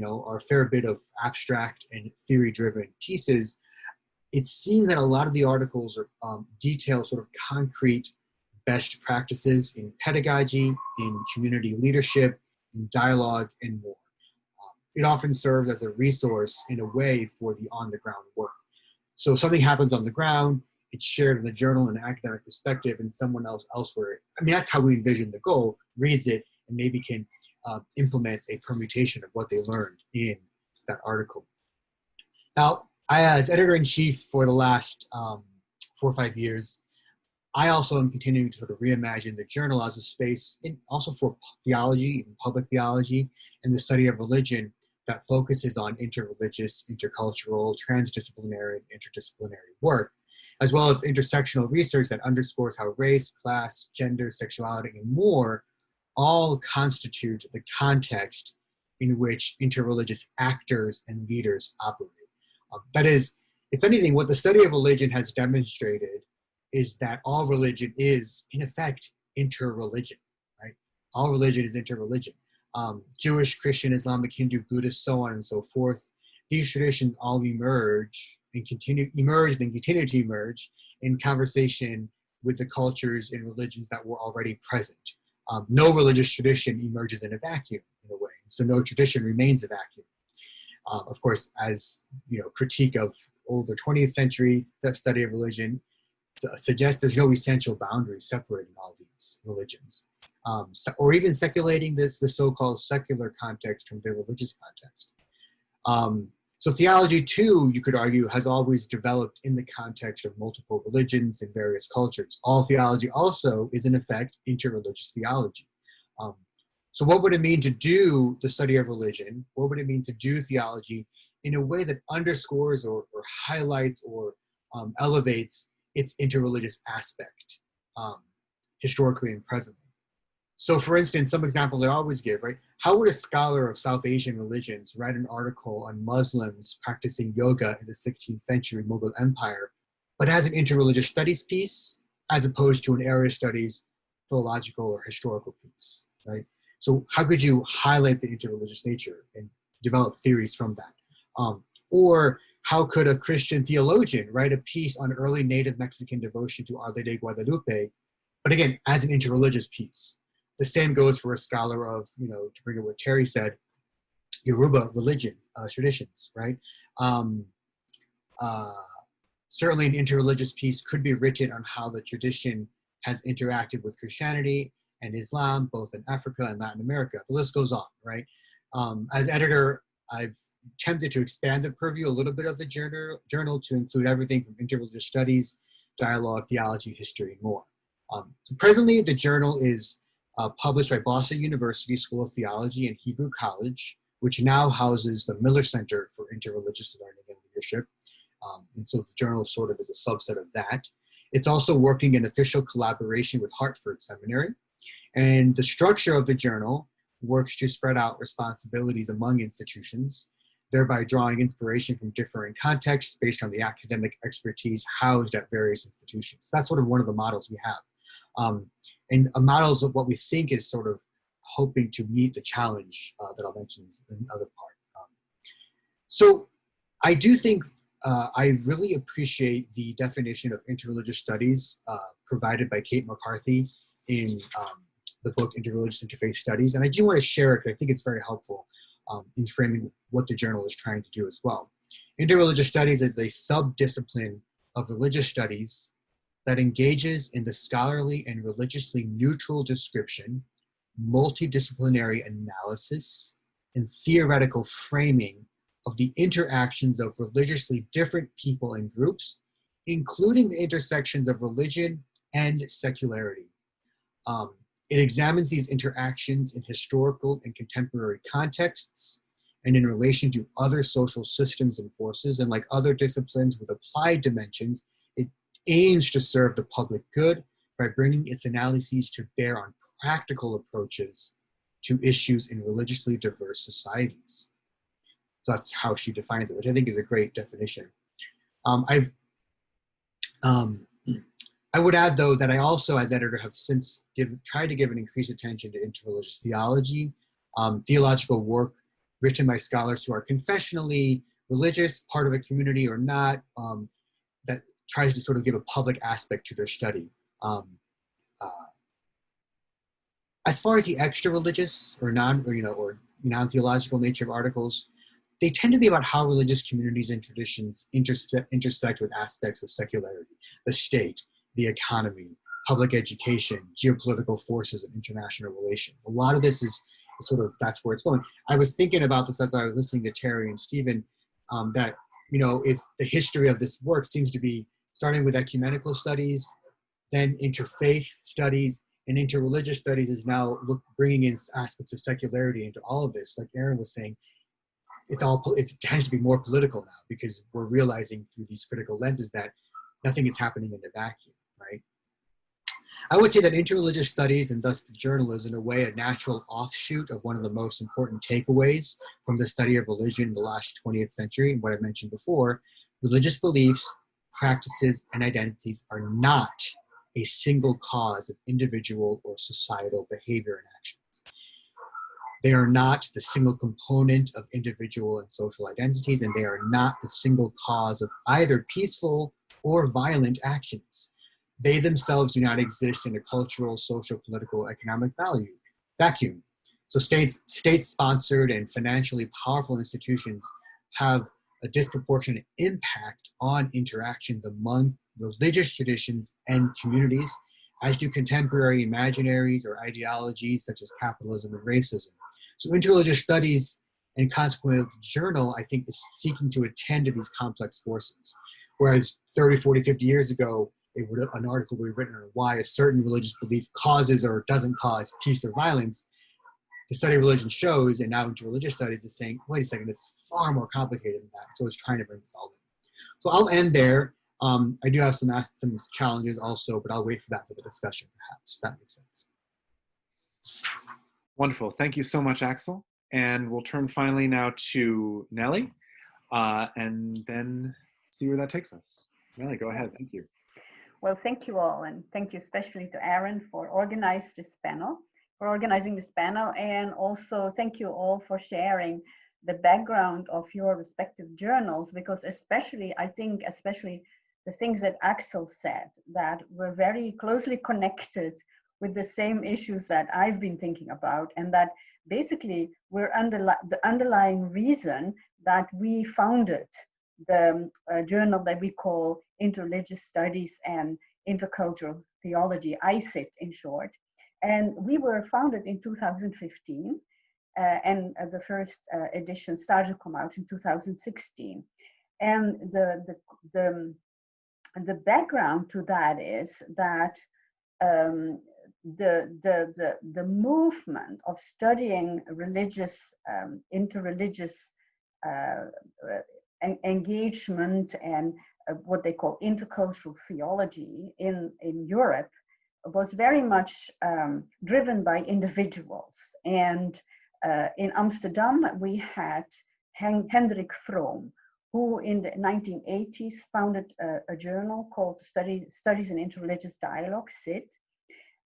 our fair bit of abstract and theory-driven pieces. It seems that a lot of the articles are detail sort of concrete best practices in pedagogy, in community leadership, in dialogue, and more. It often serves as a resource in a way for the on-the-ground work. So something happens on the ground, it's shared in the journal in an academic perspective, and someone else elsewhere, that's how we envision the goal, reads it, and maybe can implement a permutation of what they learned in that article. Now, I, as editor-in-chief for the last 4 or 5 years, I also am continuing to sort of reimagine the journal as a space also for theology, even public theology, and the study of religion that focuses on interreligious, intercultural, transdisciplinary, and interdisciplinary work, as well as intersectional research that underscores how race, class, gender, sexuality, and more all constitute the context in which interreligious actors and leaders operate. That is, if anything, what the study of religion has demonstrated is that all religion is, in effect, interreligion, right? All religion is interreligion. Jewish, Christian, Islamic, Hindu, Buddhist, so on and so forth. These traditions all emerged and continue to emerge in conversation with the cultures and religions that were already present. No religious tradition emerges in a vacuum, in a way. So no tradition remains a vacuum. Of course, as critique of older 20th century study of religion suggests there's no essential boundaries separating all these religions, or even speculating the so-called secular context from the religious context. So theology, too, you could argue, has always developed in the context of multiple religions and various cultures. All theology also is, in effect, interreligious theology. So what would it mean to do the study of religion? What would it mean to do theology in a way that underscores or highlights or elevates its interreligious aspect, historically and presently? So for instance, some examples I always give, right? How would a scholar of South Asian religions write an article on Muslims practicing yoga in the 16th century Mughal Empire, but as an interreligious studies piece, as opposed to an area studies, philological or historical piece, right? So how could you highlight the interreligious nature and develop theories from that? Or how could a Christian theologian write a piece on early native Mexican devotion to Our Lady de Guadalupe, but again, as an interreligious piece? The same goes for a scholar of, to bring up what Terry said, Yoruba religion, traditions, right? Certainly an interreligious piece could be written on how the tradition has interacted with Christianity and Islam, both in Africa and Latin America. The list goes on, right? As editor, I've attempted to expand the purview a little bit of the journal to include everything from interreligious studies, dialogue, theology, history, and more. So presently, the journal is published by Boston University School of Theology and Hebrew College, which now houses the Miller Center for Interreligious Learning and Leadership. And so the journal sort of is a subset of that. It's also working in official collaboration with Hartford Seminary. And the structure of the journal works to spread out responsibilities among institutions, thereby drawing inspiration from differing contexts based on the academic expertise housed at various institutions. That's sort of one of the models we have. And a models of what we think is sort of hoping to meet the challenge that I'll mention in the other part. So I do think I really appreciate the definition of interreligious studies provided by Kate McCarthy in the book Interreligious Interfaith Studies. And I do want to share it because I think it's very helpful in framing what the journal is trying to do as well. Interreligious studies is a sub-discipline of religious studies that engages in the scholarly and religiously neutral description, multidisciplinary analysis, and theoretical framing of the interactions of religiously different people and groups, including the intersections of religion and secularity. It examines these interactions in historical and contemporary contexts and in relation to other social systems and forces, and like other disciplines with applied dimensions, it aims to serve the public good by bringing its analyses to bear on practical approaches to issues in religiously diverse societies. So that's how she defines it, which I think is a great definition. I would add, though, that I also, as editor, have since tried to give an increased attention to interreligious theology, theological work written by scholars who are confessionally religious, part of a community or not, that tries to sort of give a public aspect to their study. As far as the extra-religious or non-theological nature of articles, they tend to be about how religious communities and traditions intersect with aspects of secularity, the state, the economy, public education, geopolitical forces, and international relations. A lot of this is sort of, that's where it's going. I was thinking about this as I was listening to Terry and Stephen, that, if the history of this work seems to be starting with ecumenical studies, then interfaith studies, and interreligious studies is now bringing in aspects of secularity into all of this. Like Aaron was saying, it tends to be more political now because we're realizing through these critical lenses that nothing is happening in the vacuum, right? I would say that interreligious studies, and thus the journal, is in a way a natural offshoot of one of the most important takeaways from the study of religion in the last 20th century, and what I mentioned before. Religious beliefs, practices, and identities are not a single cause of individual or societal behavior and actions. They are not the single component of individual and social identities, and they are not the single cause of either peaceful or violent actions. They themselves do not exist in a cultural, social, political, economic vacuum. So state-sponsored and financially powerful institutions have a disproportionate impact on interactions among religious traditions and communities, as do contemporary imaginaries or ideologies such as capitalism and racism. So interreligious studies, and consequently the journal, I think, is seeking to attend to these complex forces. Whereas 30, 40, 50 years ago, an article would be written on why a certain religious belief causes or doesn't cause peace or violence. The study of religion shows, and now interreligious studies is saying, wait a second, it's far more complicated than that. So it's trying to bring this all in. So I'll end there. I do have some challenges also, but I'll wait for that for the discussion perhaps, if that makes sense. Wonderful. Thank you so much, Axel. And we'll turn finally now to Nellie, and then see where that takes us. Nellie, go ahead. Thank you. Well, thank you all, and thank you especially to Aaron for organizing this panel, and also thank you all for sharing the background of your respective journals, because I think especially the things that Axel said, that were very closely connected with the same issues that I've been thinking about, and that basically we're the underlying reason that we founded the journal that we call Interreligious Studies and Intercultural Theology, ICIT in short. And we were founded in 2015. the first edition started to come out in 2016. And the background to that is that the movement of studying religious, interreligious engagement and what they call intercultural theology in Europe was very much driven by individuals. And in Amsterdam, we had Hendrik Vroom, who in the 1980s founded a journal called Studies in Interreligious Dialogue, SID.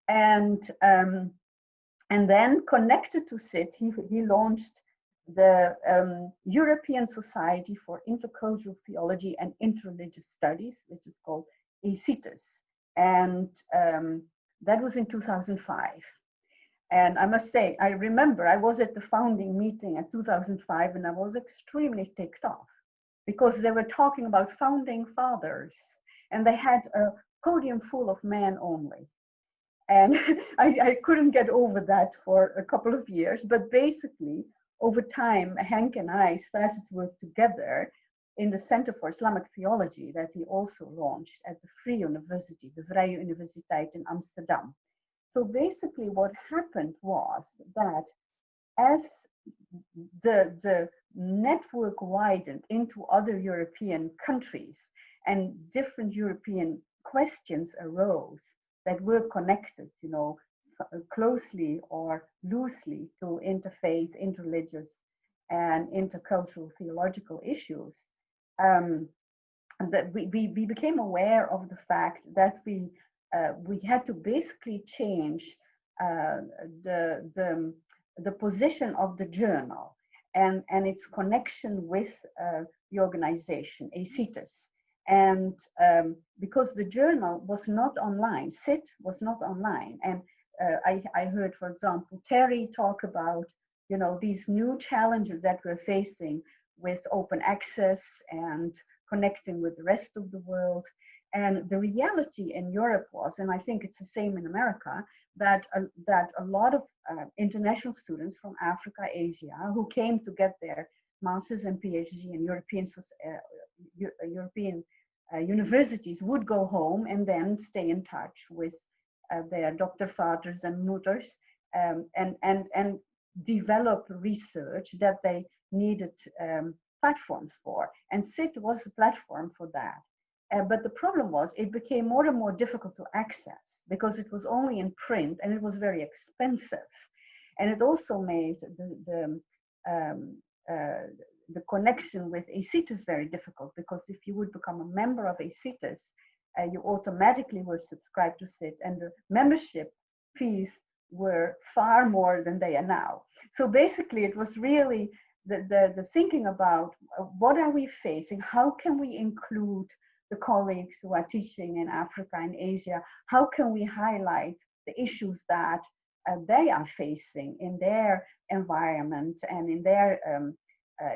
And then connected to SID, he launched the European Society for Intercultural Theology and Interreligious Studies, which is called EuARe. And that was in 2005. And I must say, I remember I was at the founding meeting in 2005 and I was extremely ticked off because they were talking about founding fathers and they had a podium full of men only. And I couldn't get over that for a couple of years, but basically over time, Henk and I started to work together in the Center for Islamic Theology that he also launched at the Free University, the Vrije Universiteit in Amsterdam. So basically what happened was that as the network widened into other European countries and different European questions arose that were connected, you know, closely or loosely to interfaith, interreligious, and intercultural theological issues, that we became aware of the fact that we had to basically change the position of the journal and its connection with the organization, EuARe. And because the journal was not online, SID was not online. And I heard, for example, Terry talk about, you know, these new challenges that we're facing with open access and connecting with the rest of the world. And the reality in Europe was, and I think it's the same in America, that a lot of international students from Africa, Asia, who came to get their masters and PhD in European universities would go home and then stay in touch with their doctor fathers and mothers and develop research that they needed platforms for. And SID was a platform for that. But the problem was it became more and more difficult to access because it was only in print and it was very expensive. And it also made the connection with EuARe very difficult because if you would become a member of EuARe, you automatically were subscribed to SID and the membership fees were far more than they are now. So basically it was really the thinking about what are we facing, how can we include the colleagues who are teaching in Africa and Asia, how can we highlight the issues that they are facing in their environment and in their,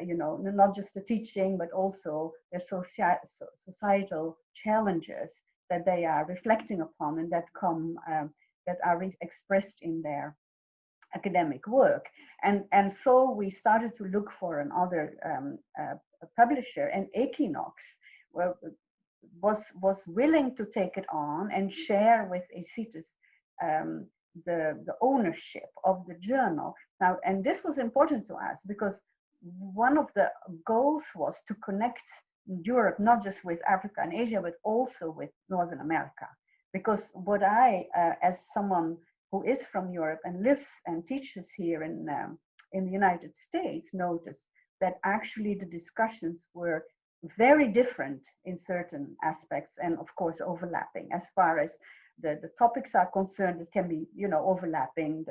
you know, not just the teaching, but also their societal challenges that they are reflecting upon and that come, that are expressed in their academic work. And so we started to look for another publisher, and Equinox was willing to take it on and share with EuARe the ownership of the journal. Now, and this was important to us because one of the goals was to connect Europe, not just with Africa and Asia, but also with Northern America. Because what I, as someone who is from Europe and lives and teaches here in the United States, noticed that actually the discussions were very different in certain aspects and of course overlapping. As far as the topics are concerned, it can be, you know, overlapping,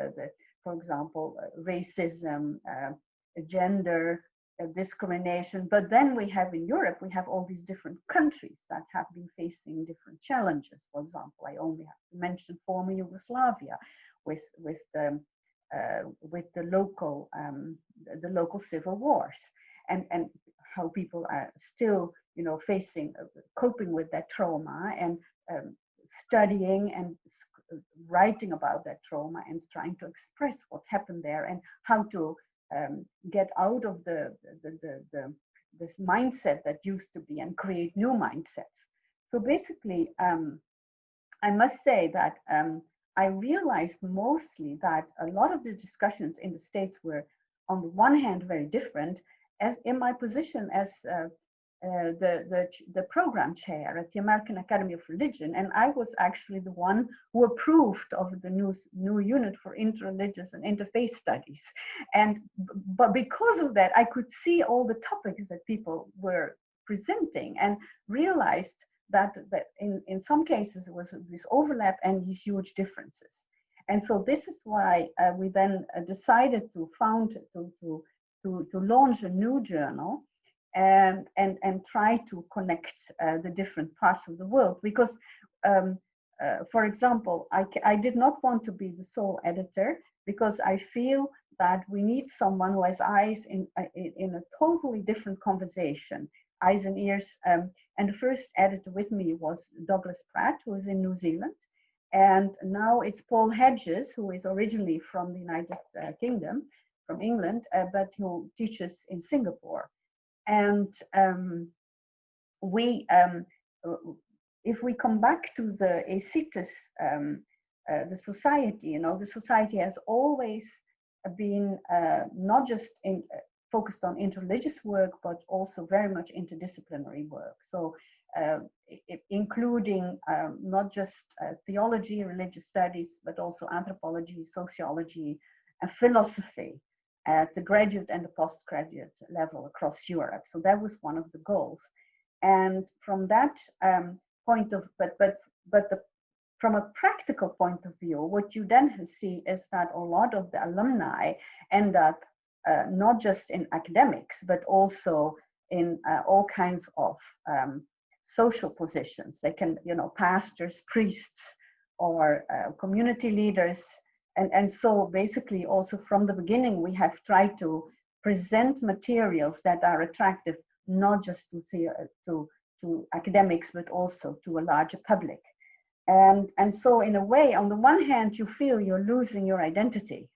for example, racism, gender, discrimination. But then we have in Europe, we have all these different countries that have been facing different challenges. For example, I only have to mention former Yugoslavia with the local civil wars and how people are still, you know, facing, coping with that trauma and studying and writing about that trauma and trying to express what happened there and how to get out of this mindset that used to be and create new mindsets. So basically, I must say that I realized mostly that a lot of the discussions in the States were, on the one hand, very different. As in my position as the program chair at the American Academy of Religion, and I was actually the one who approved of the new unit for interreligious and interfaith studies. But because of that, I could see all the topics that people were presenting and realized that in some cases it was this overlap and these huge differences. And so this is why we then decided to launch a new journal and try to connect the different parts of the world. Because, for example, I did not want to be the sole editor, because I feel that we need someone who has eyes in a totally different conversation, eyes and ears. And the first editor with me was Douglas Pratt, who is in New Zealand. And now it's Paul Hedges, who is originally from the United Kingdom, from England, but who teaches in Singapore. And if we come back to the ACITES, the society, the society has always been not just focused on interreligious work, but also very much interdisciplinary work. So including not just theology, religious studies, but also anthropology, sociology, and philosophy at the graduate and the postgraduate level across Europe. So that was one of the goals. And from that point of, from a practical point of view, what you then see is that a lot of the alumni end up not just in academics, but also in all kinds of social positions. They can, pastors, priests, or community leaders. And so basically also from the beginning, we have tried to present materials that are attractive, not just to academics, but also to a larger public. And so in a way, on the one hand, you feel you're losing your identity.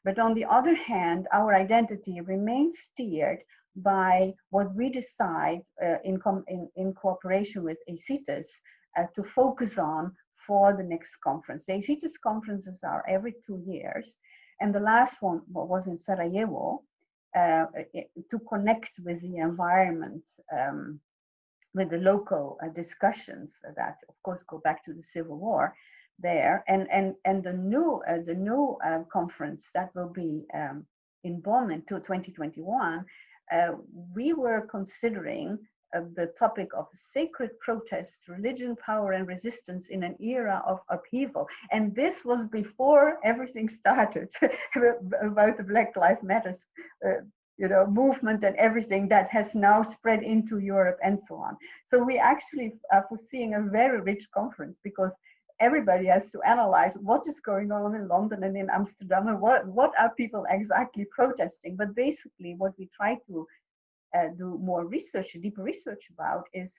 But on the other hand, our identity remains steered by what we decide in cooperation with ACITES to focus on for the next conference. The ACITES conferences are every 2 years, and the last one was in Sarajevo to connect with the environment, with the local discussions that, of course, go back to the Civil War there, and the new conference that will be in Bonn in 2021. We were considering the topic of sacred protests, religion, power, and resistance in an era of upheaval. And this was before everything started about the Black Lives Matter movement and everything that has now spread into Europe and so on. So we actually are foreseeing a very rich conference, because everybody has to analyze what is going on in London and in Amsterdam, and what are people exactly protesting. But basically what we try to do more research, deeper research about is,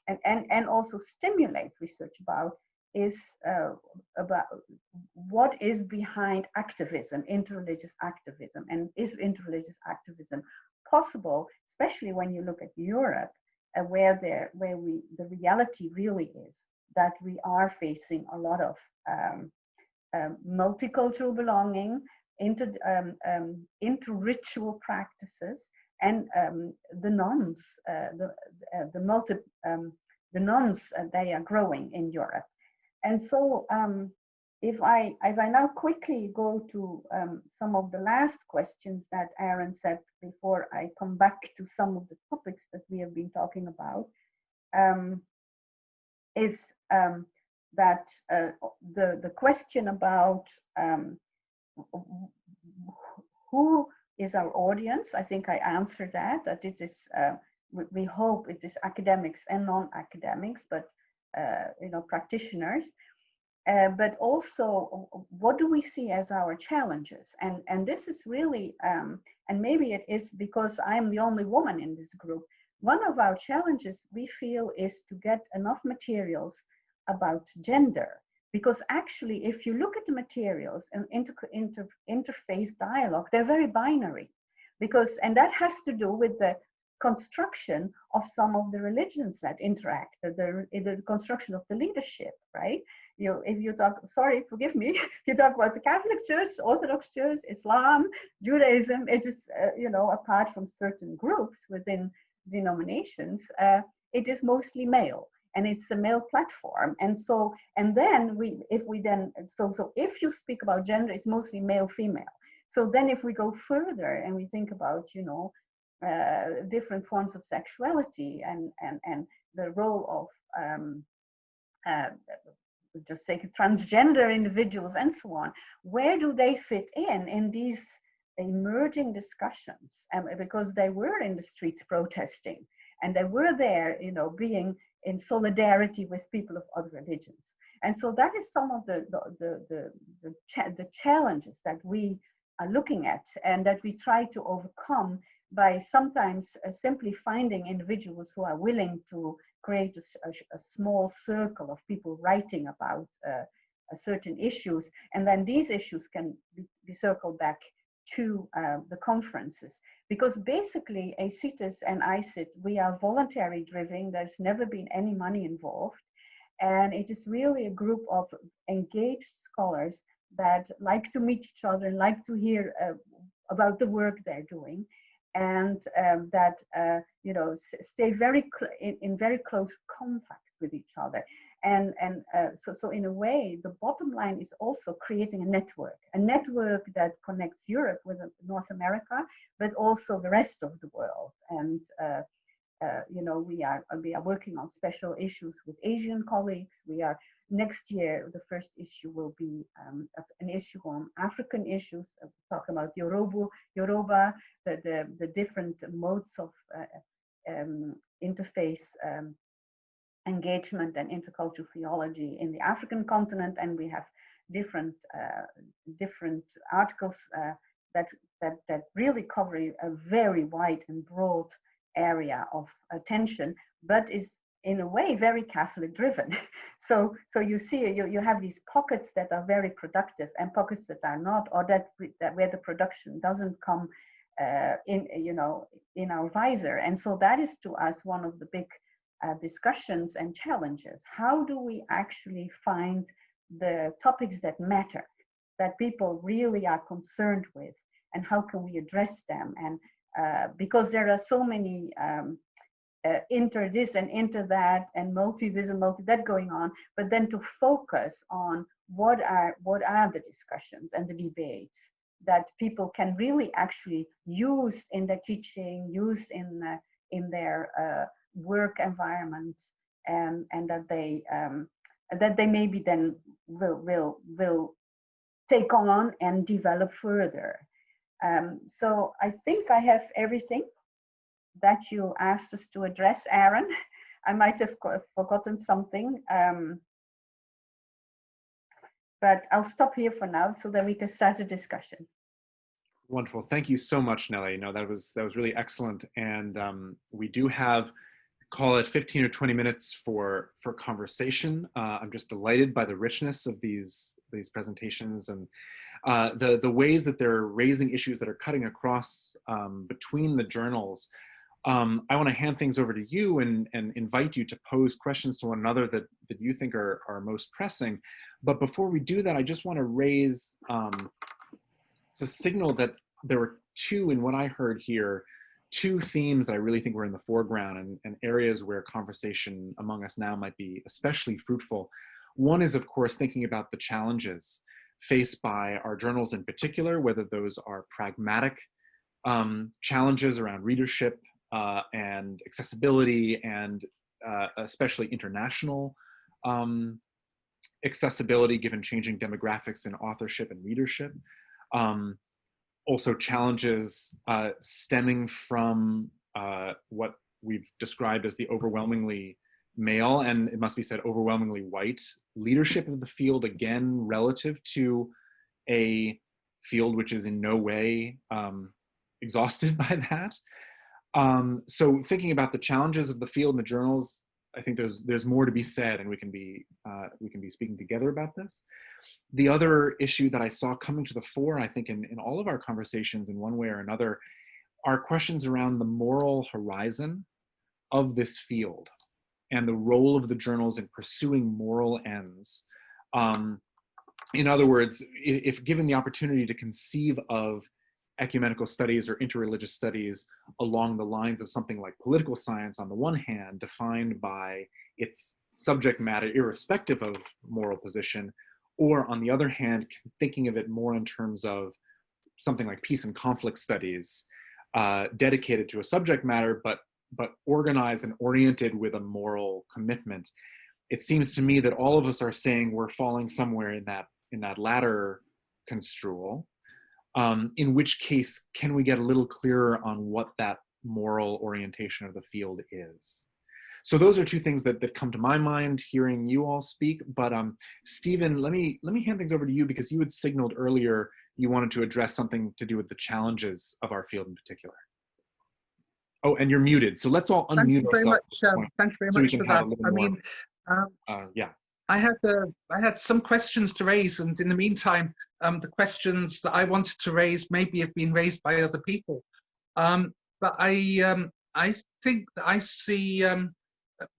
and also stimulate research about, is about what is behind activism, interreligious activism, and is interreligious activism possible, especially when you look at Europe, where the reality really is that we are facing a lot of multicultural belonging, inter-ritual practices, and the nuns, the nuns, they are growing in Europe. And so if I now quickly go to some of the last questions that Aaron said before I come back to some of the topics that we have been talking about, is that the question about who is our audience. I think I answered that it is, we hope it is academics and non-academics, but practitioners. But also, what do we see as our challenges? And this is really, and maybe it is because I'm the only woman in this group, one of our challenges we feel is to get enough materials about gender. Because actually, if you look at the materials and interfaith dialogue, they're very binary. And that has to do with the construction of some of the religions that interact, the construction of the leadership, right? If you talk, sorry, forgive me, if you talk about the Catholic Church, Orthodox Church, Islam, Judaism, it is, apart from certain groups within denominations, it is mostly male. And it's a male platform. And then if you speak about gender, it's mostly male, female. So then if we go further and we think about, different forms of sexuality and the role of, just say transgender individuals and so on, where do they fit in these emerging discussions? Because they were in the streets protesting, and they were there, being in solidarity with people of other religions. And so that is some of the challenges that we are looking at and that we try to overcome by sometimes simply finding individuals who are willing to create a small circle of people writing about certain issues. And then these issues can be circled back to the conferences. Because basically ACITES and ICIT, we are voluntary driven. There's never been any money involved. And it is really a group of engaged scholars that like to meet each other, like to hear about the work they're doing, and that stay in very close contact with each other. So in a way, the bottom line is also creating a network that connects Europe with North America, but also the rest of the world. And we are working on special issues with Asian colleagues. Next year, the first issue will be an issue on African issues, talking about Yoruba, the different modes of interfaith engagement and intercultural theology in the African continent. And we have different articles that really cover a very wide and broad area of attention, but is in a way very Catholic driven. So you see, you have these pockets that are very productive and pockets that are not, or that where the production doesn't come in our visor. And so that is to us one of the big discussions and challenges. How do we actually find the topics that matter, that people really are concerned with, and how can we address them? And because there are so many inter this and inter that and multi this and multi that going on, but then to focus on what are the discussions and the debates that people can really actually use in their teaching, use in their work environment, and that they maybe then will take on and develop further. So I think I have everything that you asked us to address, Aaron. I might have forgotten something, but I'll stop here for now so that we can start a discussion. Wonderful. Thank you so much, Nelly. No, that was really excellent. And we do have, call it 15 or 20 minutes for conversation. I'm just delighted by the richness of these presentations and the ways that they're raising issues that are cutting across between the journals. I want to hand things over to you and invite you to pose questions to one another that you think are most pressing. But before we do that, I just want to raise, to signal that there were two, in what I heard here, two themes that I really think were in the foreground and areas where conversation among us now might be especially fruitful. One is, of course, thinking about the challenges faced by our journals in particular, whether those are pragmatic challenges around readership and accessibility, and especially international accessibility given changing demographics in authorship and readership. Also challenges stemming from what we've described as the overwhelmingly male, and it must be said overwhelmingly white, leadership of the field, again, relative to a field which is in no way exhausted by that. So thinking about the challenges of the field and the journals I think there's more to be said, and we can be speaking together about this. The other issue that I saw coming to the fore, I think, in all of our conversations in one way or another, are questions around the moral horizon of this field and the role of the journals in pursuing moral ends. In other words, if given the opportunity to conceive of ecumenical studies or interreligious studies along the lines of something like political science on the one hand, defined by its subject matter irrespective of moral position, or on the other hand, thinking of it more in terms of something like peace and conflict studies, dedicated to a subject matter, but organized and oriented with a moral commitment. It seems to me that all of us are saying we're falling somewhere in that latter construal. In which case, can we get a little clearer on what that moral orientation of the field is? So those are two things that come to my mind hearing you all speak. But Stephen, let me hand things over to you, because you had signaled earlier you wanted to address something to do with the challenges of our field in particular. Oh, and you're muted, so let's all unmute ourselves. Thank you very much for that. I mean, yeah. I had some questions to raise, and in the meantime, the questions that I wanted to raise maybe have been raised by other people. But I think that I see,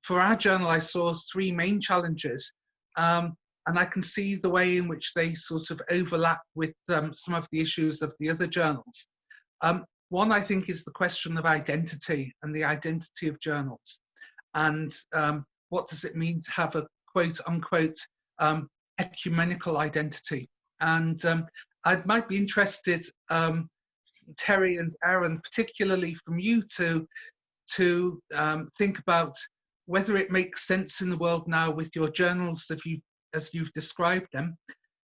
for our journal, I saw three main challenges, and I can see the way in which they sort of overlap with some of the issues of the other journals. One, I think, is the question of identity and the identity of journals, and what does it mean to have a quote unquote ecumenical identity. And I might be interested, Terry and Aaron, particularly from you, to think about whether it makes sense in the world now with your journals, as you've described them,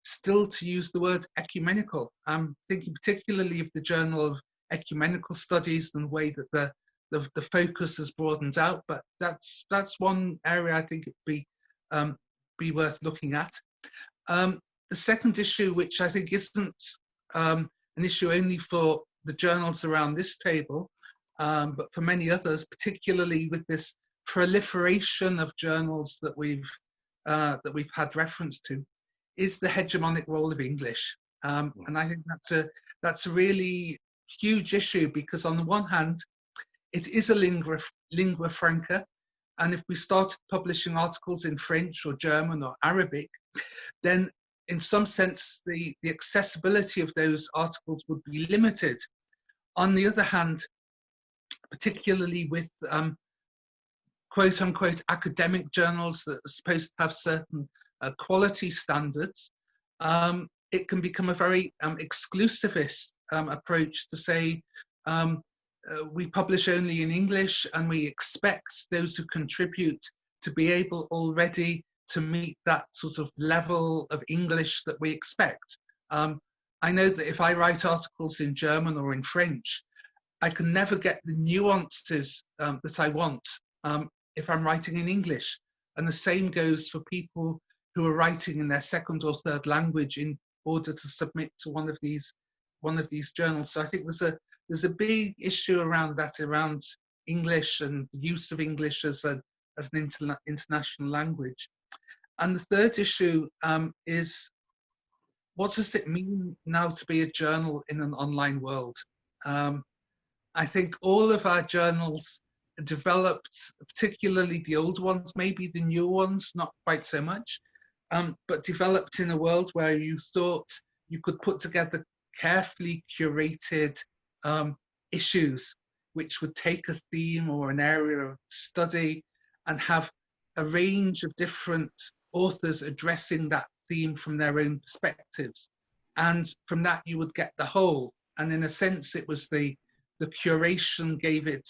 still to use the word ecumenical. I'm thinking particularly of the Journal of Ecumenical Studies and the way that the focus has broadened out, but that's one area I think it'd be worth looking at. The second issue, which I think isn't an issue only for the journals around this table, but for many others, particularly with this proliferation of journals that we've had reference to, is the hegemonic role of English. And I think that's a really huge issue, because on the one hand, it is a lingua franca, and if we started publishing articles in French or German or Arabic, then in some sense the accessibility of those articles would be limited. On the other hand, particularly with quote unquote academic journals that are supposed to have certain quality standards, it can become a very exclusivist approach to say, we publish only in English, and we expect those who contribute to be able already to meet that sort of level of English that we expect. I know that if I write articles in German or in French, I can never get the nuances that I want if I'm writing in English. And the same goes for people who are writing in their second or third language in order to submit to one of these journals. So I think there's a big issue around that, around English and the use of English as an international language. And the third issue is, what does it mean now to be a journal in an online world? I think all of our journals developed, particularly the old ones, maybe the new ones, not quite so much, but developed in a world where you thought you could put together carefully curated issues, which would take a theme or an area of study and have a range of different authors addressing that theme from their own perspectives. And from that, you would get the whole. And in a sense, it was the curation gave it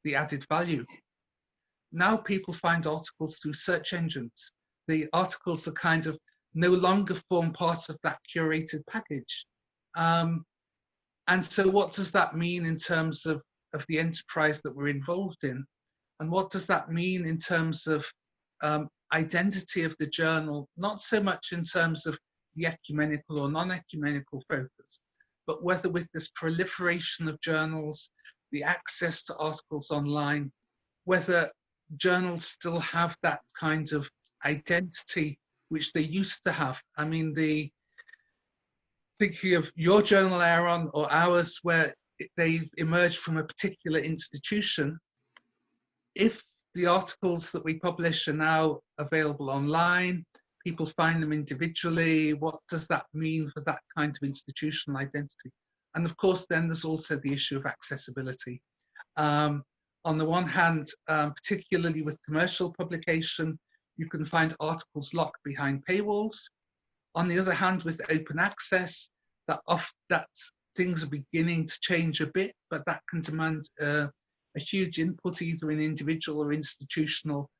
the added value. Now people find articles through search engines. The articles are kind of no longer form part of that curated package. And so what does that mean in terms of the enterprise that we're involved in? And what does that mean in terms of identity of the journal, not so much in terms of the ecumenical or non-ecumenical focus, but whether with this proliferation of journals, the access to articles online, whether journals still have that kind of identity which they used to have. I mean, thinking of your journal, Aaron, or ours, where they emerged from a particular institution, if the articles that we publish are now available online, people find them individually, what does that mean for that kind of institutional identity? And of course, then there's also the issue of accessibility. On the one hand, particularly with commercial publication, you can find articles locked behind paywalls. On the other hand, with open access, that things are beginning to change a bit, but that can demand a huge input, either in individual or institutional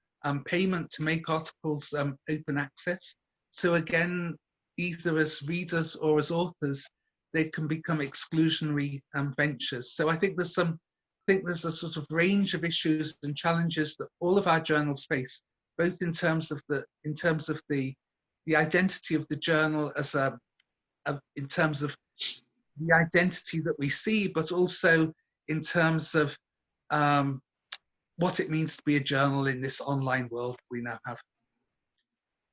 payment to make articles open access. So again, either as readers or as authors, they can become exclusionary ventures. So I think there's a sort of range of issues and challenges that all of our journals face, both in terms of the identity of the journal as in terms of the identity that we see, but also in terms of what it means to be a journal in this online world we now have.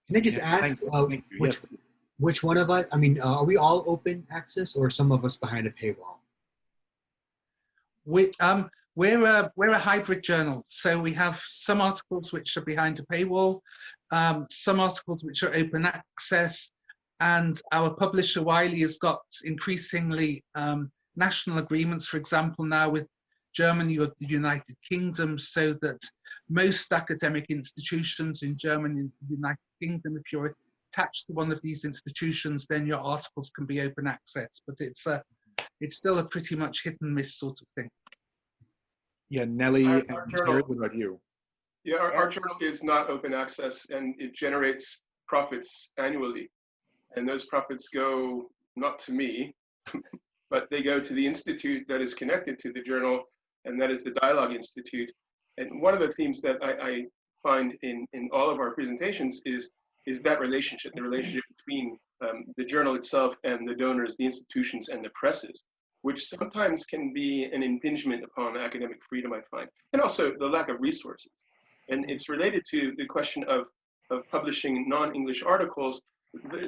Can I just ask which one of us, I mean, are we all open access or some of us behind a paywall? We're a hybrid journal. So we have some articles which are behind a paywall, some articles which are open access, and our publisher Wiley has got increasingly national agreements, for example, now with Germany or the United Kingdom, so that most academic institutions in Germany and the United Kingdom, if you're attached to one of these institutions, then your articles can be open access. But it's still a pretty much hit and miss sort of thing. Yeah, Nelly Our and journal, Jared, what about you? Yeah, our journal is not open access, and it generates profits annually. And those profits go not to me, but they go to the institute that is connected to the journal, and that is the Dialogue Institute. And one of the themes that I find in all of our presentations is that relationship, the relationship between the journal itself and the donors, the institutions, and the presses, which sometimes can be an impingement upon academic freedom, I find, and also the lack of resources. And it's related to the question of publishing non-English articles.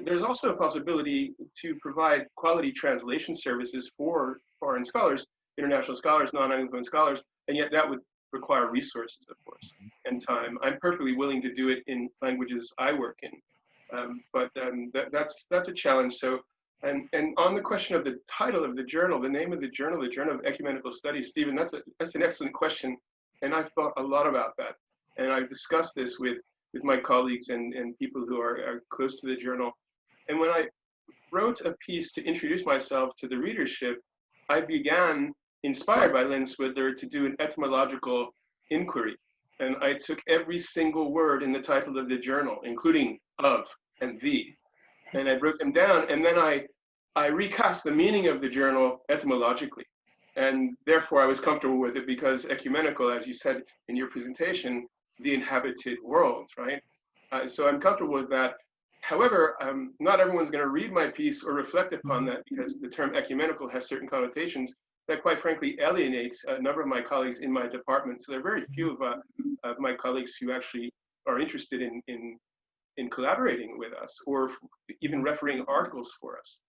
There's also a possibility to provide quality translation services for foreign scholars, international scholars, non-Anglophone scholars, and yet that would require resources, of course, and time. I'm perfectly willing to do it in languages I work in, but that's a challenge. So, and on the question of the title of the journal, the name of the Journal of Ecumenical Studies, Stephen, that's an excellent question, and I've thought a lot about that, and I've discussed this with my colleagues and people who are close to the journal. And when I wrote a piece to introduce myself to the readership, I began, inspired by Len Swidler, to do an etymological inquiry. And I took every single word in the title of the journal, including of and the, and I broke them down, and then I recast the meaning of the journal etymologically. And therefore I was comfortable with it, because ecumenical, as you said in your presentation, the inhabited world, right? So I'm comfortable with that. However, not everyone's going to read my piece or reflect upon that, because the term ecumenical has certain connotations that, quite frankly, alienates a number of my colleagues in my department. So there are very few of my colleagues who actually are interested in collaborating with us or even refereeing articles for us.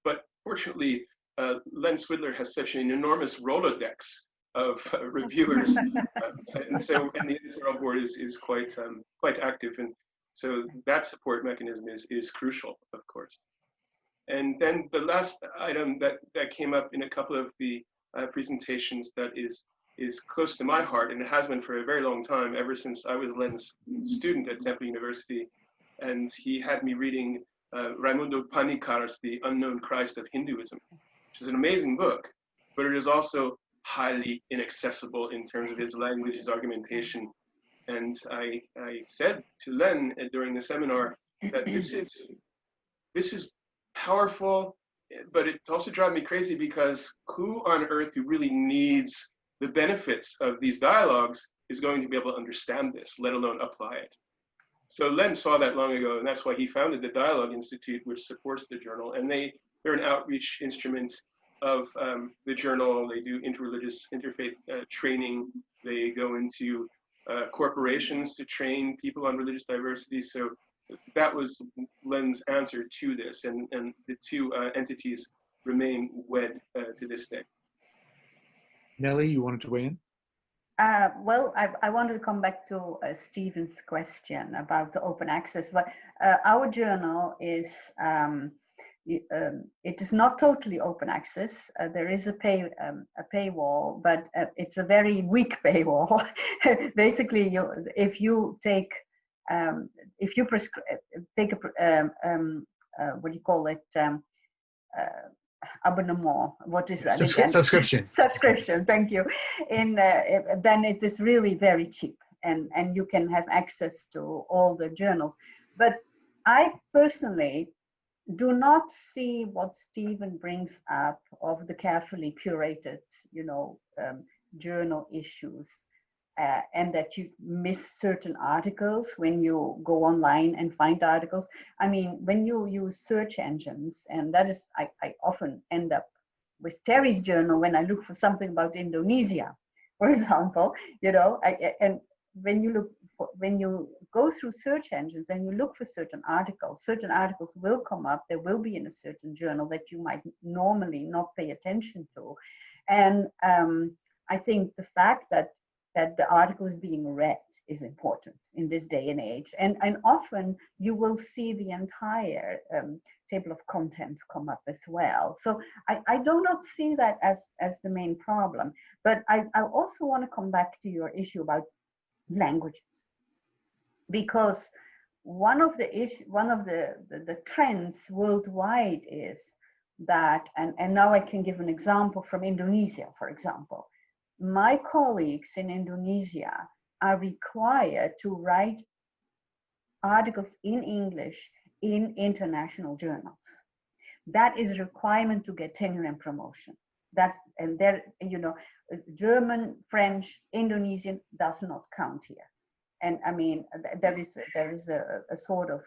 But fortunately, Len Swidler has such an enormous Rolodex of reviewers, and the editorial board is quite active, and so that support mechanism is crucial, of course. And then the last item that came up in a couple of the presentations that is close to my heart, and it has been for a very long time, ever since I was Len's student at Temple University, and he had me reading Raimundo Panikar's The Unknown Christ of Hinduism, which is an amazing book, but it is also highly inaccessible in terms of his language, his argumentation. And I said to Len during the seminar that this is powerful, but it's also driving me crazy, because who on earth who really needs the benefits of these dialogues is going to be able to understand this, let alone apply it? So Len saw that long ago, and that's why he founded the Dialogue Institute, which supports the journal. And they're an outreach instrument of the journal. They do interreligious, interfaith training. They go into corporations to train people on religious diversity. So that was Len's answer to this, and the two entities remain wed to this day. Nelly, you wanted to weigh in? Well, I wanted to come back to Stephen's question about the open access, but our journal is, it is not totally open access. There is a paywall, but it's a very weak paywall. Basically, if you take a what do you call it? Abonnement. What is that again? Subscription. Subscription. Thank you. Then it is really very cheap, and you can have access to all the journals. But I personally do not see what Stephen brings up of the carefully curated, journal issues, and that you miss certain articles when you go online and find articles. I mean, when you use search engines, and that is, I often end up with Terry's journal when I look for something about Indonesia, for example, and when you go through search engines and you look for certain articles will come up. There will be in a certain journal that you might normally not pay attention to. And I think the fact that the article is being read is important in this day and age. And often you will see the entire table of contents come up as well. So I do not see that as the main problem. But I also want to come back to your issue about languages, because one of the trends worldwide is that, and now I can give an example from Indonesia, for example. My colleagues in Indonesia are required to write articles in English in international journals. That is a requirement to get tenure and promotion. German, French, Indonesian does not count here. And I mean, there is a sort of,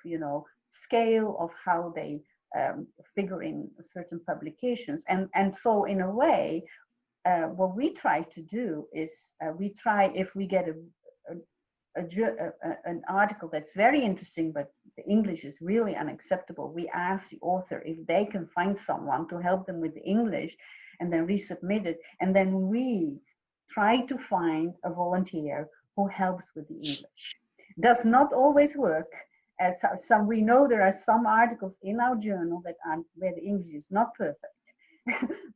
scale of how they figure in certain publications. And so in a way, what we try to do is if we get an article that's very interesting, but the English is really unacceptable, we ask the author if they can find someone to help them with the English, and then resubmit it. And then we try to find a volunteer who helps with the English. Does not always work. As we know, there are some articles in our journal where the English is not perfect.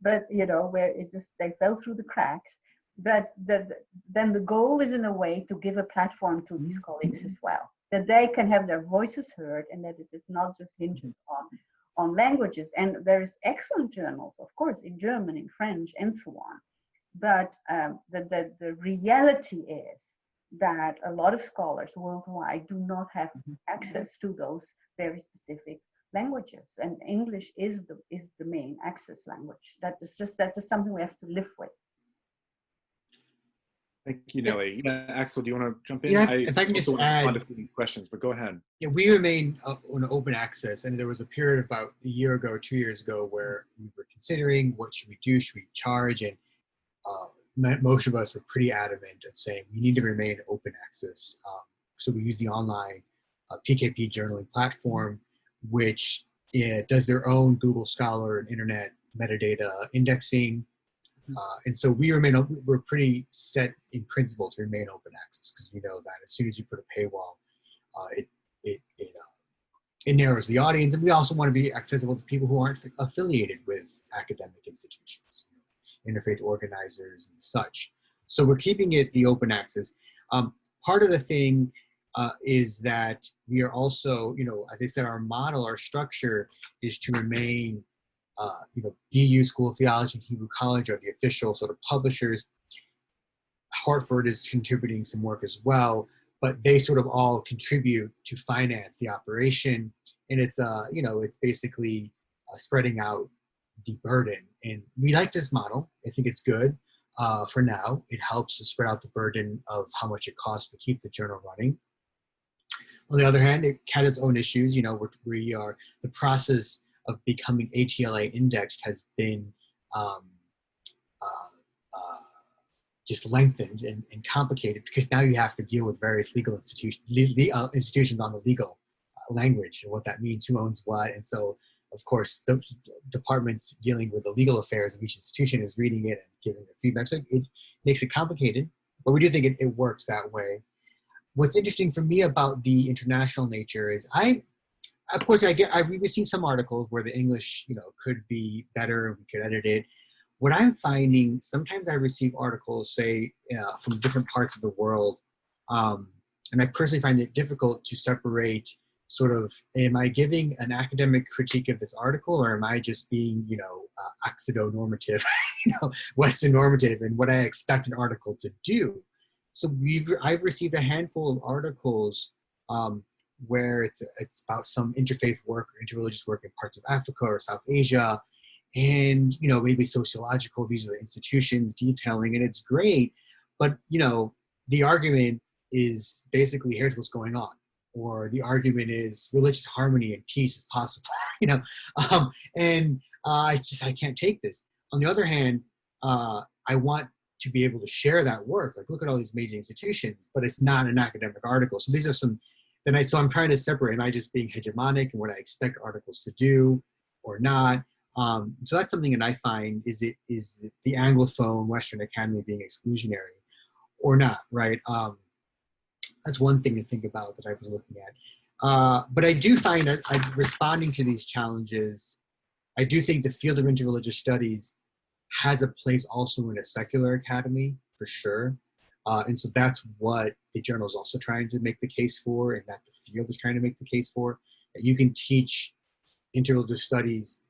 But where they fell through the cracks. But then the goal is in a way to give a platform to these colleagues as well, that they can have their voices heard, and that it is not just hinges on languages. And there's excellent journals, of course, in German, in French, and so on. But the reality is that a lot of scholars worldwide do not have access to those very specific languages, and English is the main access language. That's just something we have to live with. Thank you, Nelly. Yeah, Axel, do you want to jump in? If I can just add to these questions, but go ahead. Yeah, we remain on open access, and there was a period about a year ago, 2 years ago, where we were considering what should we do, should we charge, and most of us were pretty adamant of saying we need to remain open access. So we use the online PKP journaling platform, which does their own Google Scholar and internet metadata indexing. And so we're pretty set in principle to remain open access, because we know that as soon as you put a paywall, it narrows the audience. And we also want to be accessible to people who aren't affiliated with academic institutions, interfaith organizers and such. So we're keeping it the open access. Part of the thing is that we are also, as I said, our model, our structure is to remain BU School of Theology and Hebrew College are the official sort of publishers. Hartford is contributing some work as well, but they sort of all contribute to finance the operation. And it's, it's basically spreading out the burden. And we like this model. I think it's good for now. It helps to spread out the burden of how much it costs to keep the journal running. On the other hand, it has its own issues. The process of becoming ATLA indexed has been just lengthened and complicated, because now you have to deal with various legal institutions on the legal language and what that means, who owns what. And so, of course, the departments dealing with the legal affairs of each institution is reading it and giving their feedback. So it makes it complicated, but we do think it works that way. What's interesting for me about the international nature is of course, we've seen some articles where the English, could be better, we could edit it. What I'm finding, sometimes I receive articles, say, from different parts of the world, and I personally find it difficult to separate sort of, am I giving an academic critique of this article, or am I just being, Occidental-normative, Western normative, and what I expect an article to do? So I've received a handful of articles where it's about some interfaith work or interreligious work in parts of Africa or South Asia, and maybe sociological, these are the institutions detailing, and it's great, but the argument is basically, here's what's going on, or the argument is religious harmony and peace is possible, I can't take this. On the other hand, I want to be able to share that work, like, look at all these major institutions, but it's not an academic article. So these are some, so I'm trying to separate, am I just being hegemonic and what I expect articles to do or not? So that's something that I find, is the Anglophone Western Academy being exclusionary or not, right? That's one thing to think about that I was looking at. But I do find that I'm responding to these challenges. I do think the field of interreligious studies has a place also in a secular academy, for sure. And so that's what the journal is also trying to make the case for, and that the field is trying to make the case for, that you can teach interreligious studies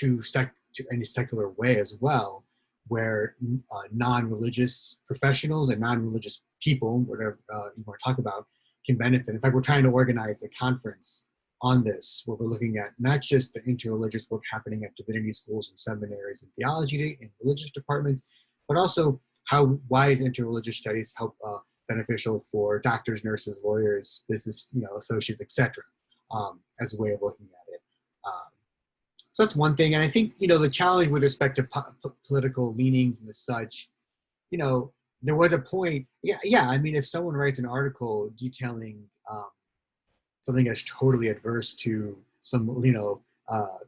in a secular way as well, where non-religious professionals and non-religious people, whatever you want to talk about, can benefit. In fact, we're trying to organize a conference on this, where we're looking at not just the interreligious work happening at divinity schools and seminaries and theology and religious departments, but also why is interreligious studies beneficial for doctors, nurses, lawyers, business associates, etc., as a way of looking at it. So that's one thing. And I think, the challenge with respect to political leanings and the such, there was a point, if someone writes an article detailing something that's totally adverse to some,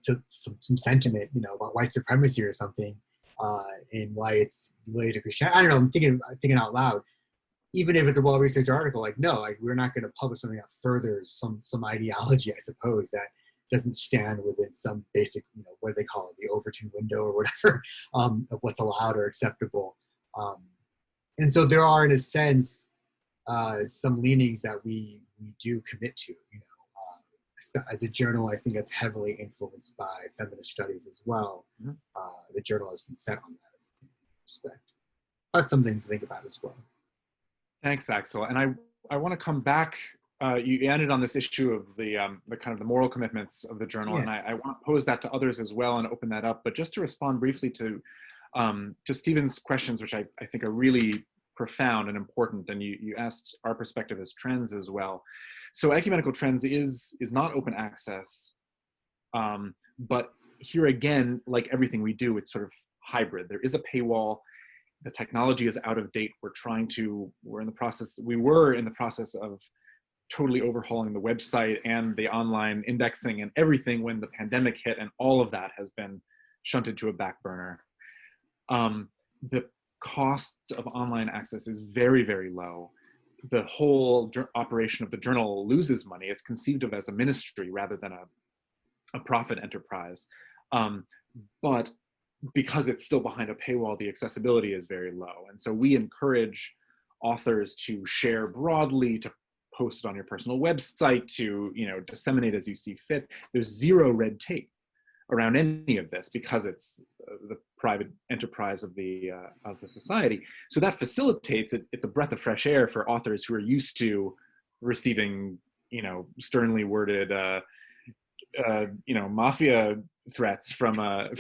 to some sentiment, about white supremacy or something, and why it's related to Christianity, I don't know, I'm thinking out loud. Even if it's a well-researched article, we're not going to publish something that furthers some ideology, I suppose, that doesn't stand within some basic, what do they call it, the Overton window or whatever, of what's allowed or acceptable. And so there are, in a sense, some leanings that we do commit to. As a journal, I think it's heavily influenced by feminist studies as well. Mm-hmm. The journal has been set on that respect. That's something to think about as well. Thanks, Axel. And I want to come back. You ended on this issue of the kind of the moral commitments of the journal, and I want to pose that to others as well and open that up. But just to respond briefly to Stephen's questions, which I think are really profound and important, and you asked our perspective as trends as well. So Ecumenical Trends is not open access, but here again, like everything we do, it's sort of hybrid. There is a paywall. The technology is out of date. We were in the process of totally overhauling the website and the online indexing and everything when the pandemic hit, and all of that has been shunted to a back burner. The cost of online access is very, very low. The whole operation of the journal loses money. It's conceived of as a ministry rather than a profit enterprise. But because it's still behind a paywall, the accessibility is very low. And so we encourage authors to share broadly, to post it on your personal website, to disseminate as you see fit. There's zero red tape around any of this because it's the private enterprise of the society. So that facilitates it. It's a breath of fresh air for authors who are used to receiving, sternly worded, mafia threats from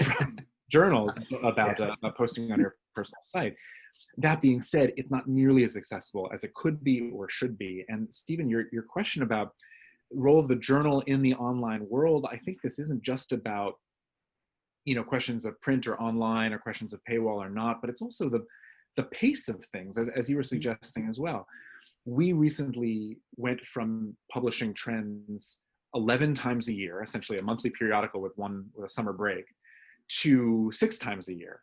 journals about posting on your personal site. That being said, it's not nearly as accessible as it could be or should be. And Stephen, your question about role of the journal in the online world, I think this isn't just about questions of print or online or questions of paywall or not, but it's also the pace of things, as you were suggesting as well. We recently went from publishing trends 11 times a year, essentially a monthly periodical with a summer break, to 6 times a year.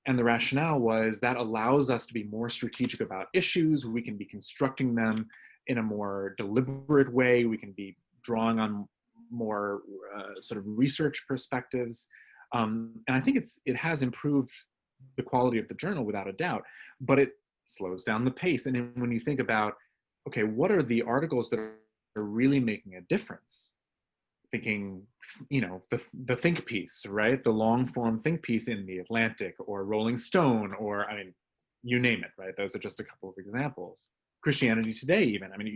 And the rationale was that allows us to be more strategic about issues. We can be constructing them in a more deliberate way. We can be drawing on more sort of research perspectives. And I think it has improved the quality of the journal without a doubt, but it slows down the pace. And when you think about, okay, what are the articles that are really making a difference? Thinking, you know, the think piece, right? The long form think piece in the Atlantic or Rolling Stone, or, I mean, you name it, right? Those are just a couple of examples. Christianity Today, even. I mean,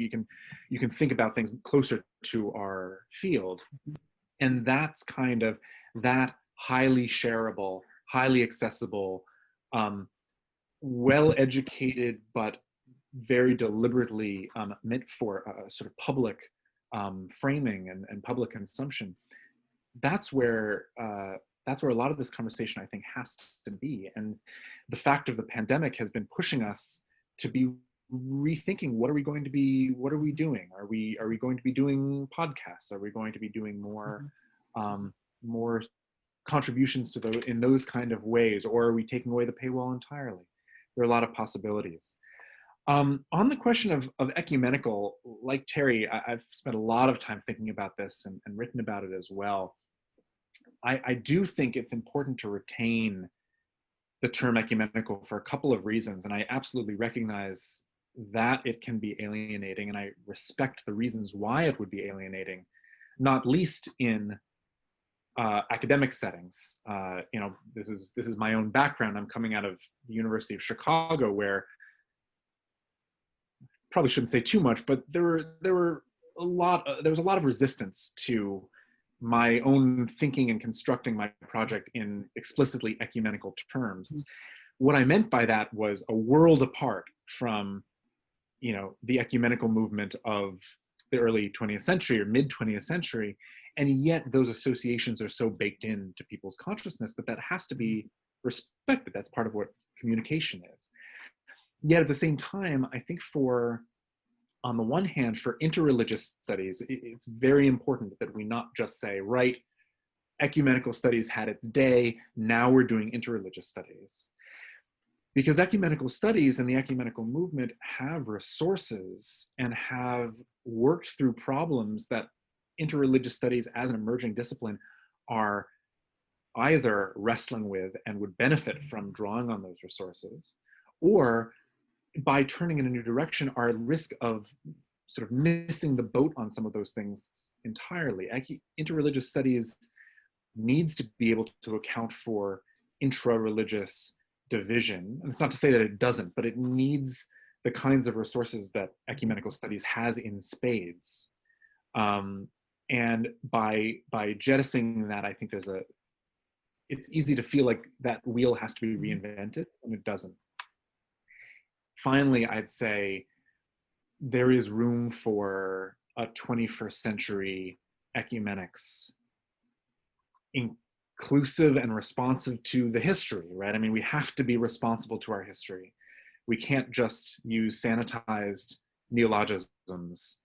you can think about things closer to our field. And that's kind of that highly shareable, highly accessible, well-educated, but very deliberately meant for a sort of public framing and public consumption. That's where a lot of this conversation, I think, has to be. And the fact of the pandemic has been pushing us to be rethinking, what are we doing? Are we going to be doing podcasts? Are we going to be doing more more contributions to those in those kind of ways, or are we taking away the paywall entirely? There are a lot of possibilities. On the question of ecumenical, like Terry, I've spent a lot of time thinking about this and written about it as well. I do think it's important to retain the term ecumenical for a couple of reasons, and I absolutely recognize that it can be alienating, and I respect the reasons why it would be alienating, not least in academic settings. You know, this is my own background. I'm coming out of the University of Chicago, where probably shouldn't say too much, but there was a lot of resistance to my own thinking and constructing my project in explicitly ecumenical terms. What I meant by that was a world apart from, you know, the ecumenical movement of the early 20th century or mid 20th century, and yet those associations are so baked into people's consciousness that has to be respected. That's part of what communication is. Yet at the same time, I think on the one hand, for interreligious studies, it's very important that we not just say, right, ecumenical studies had its day, now we're doing interreligious studies. Because ecumenical studies and the ecumenical movement have resources and have worked through problems that interreligious studies as an emerging discipline are either wrestling with and would benefit from drawing on those resources, or by turning in a new direction are at risk of sort of missing the boat on some of those things entirely. Interreligious studies needs to be able to account for intra-religious division. And it's not to say that it doesn't, but it needs the kinds of resources that ecumenical studies has in spades. And by jettisoning that, I think it's easy to feel like that wheel has to be reinvented, and it doesn't. Finally, I'd say there is room for a 21st century ecumenics, inclusive and responsive to the history, right? I mean, we have to be responsible to our history. We can't just use sanitized neologisms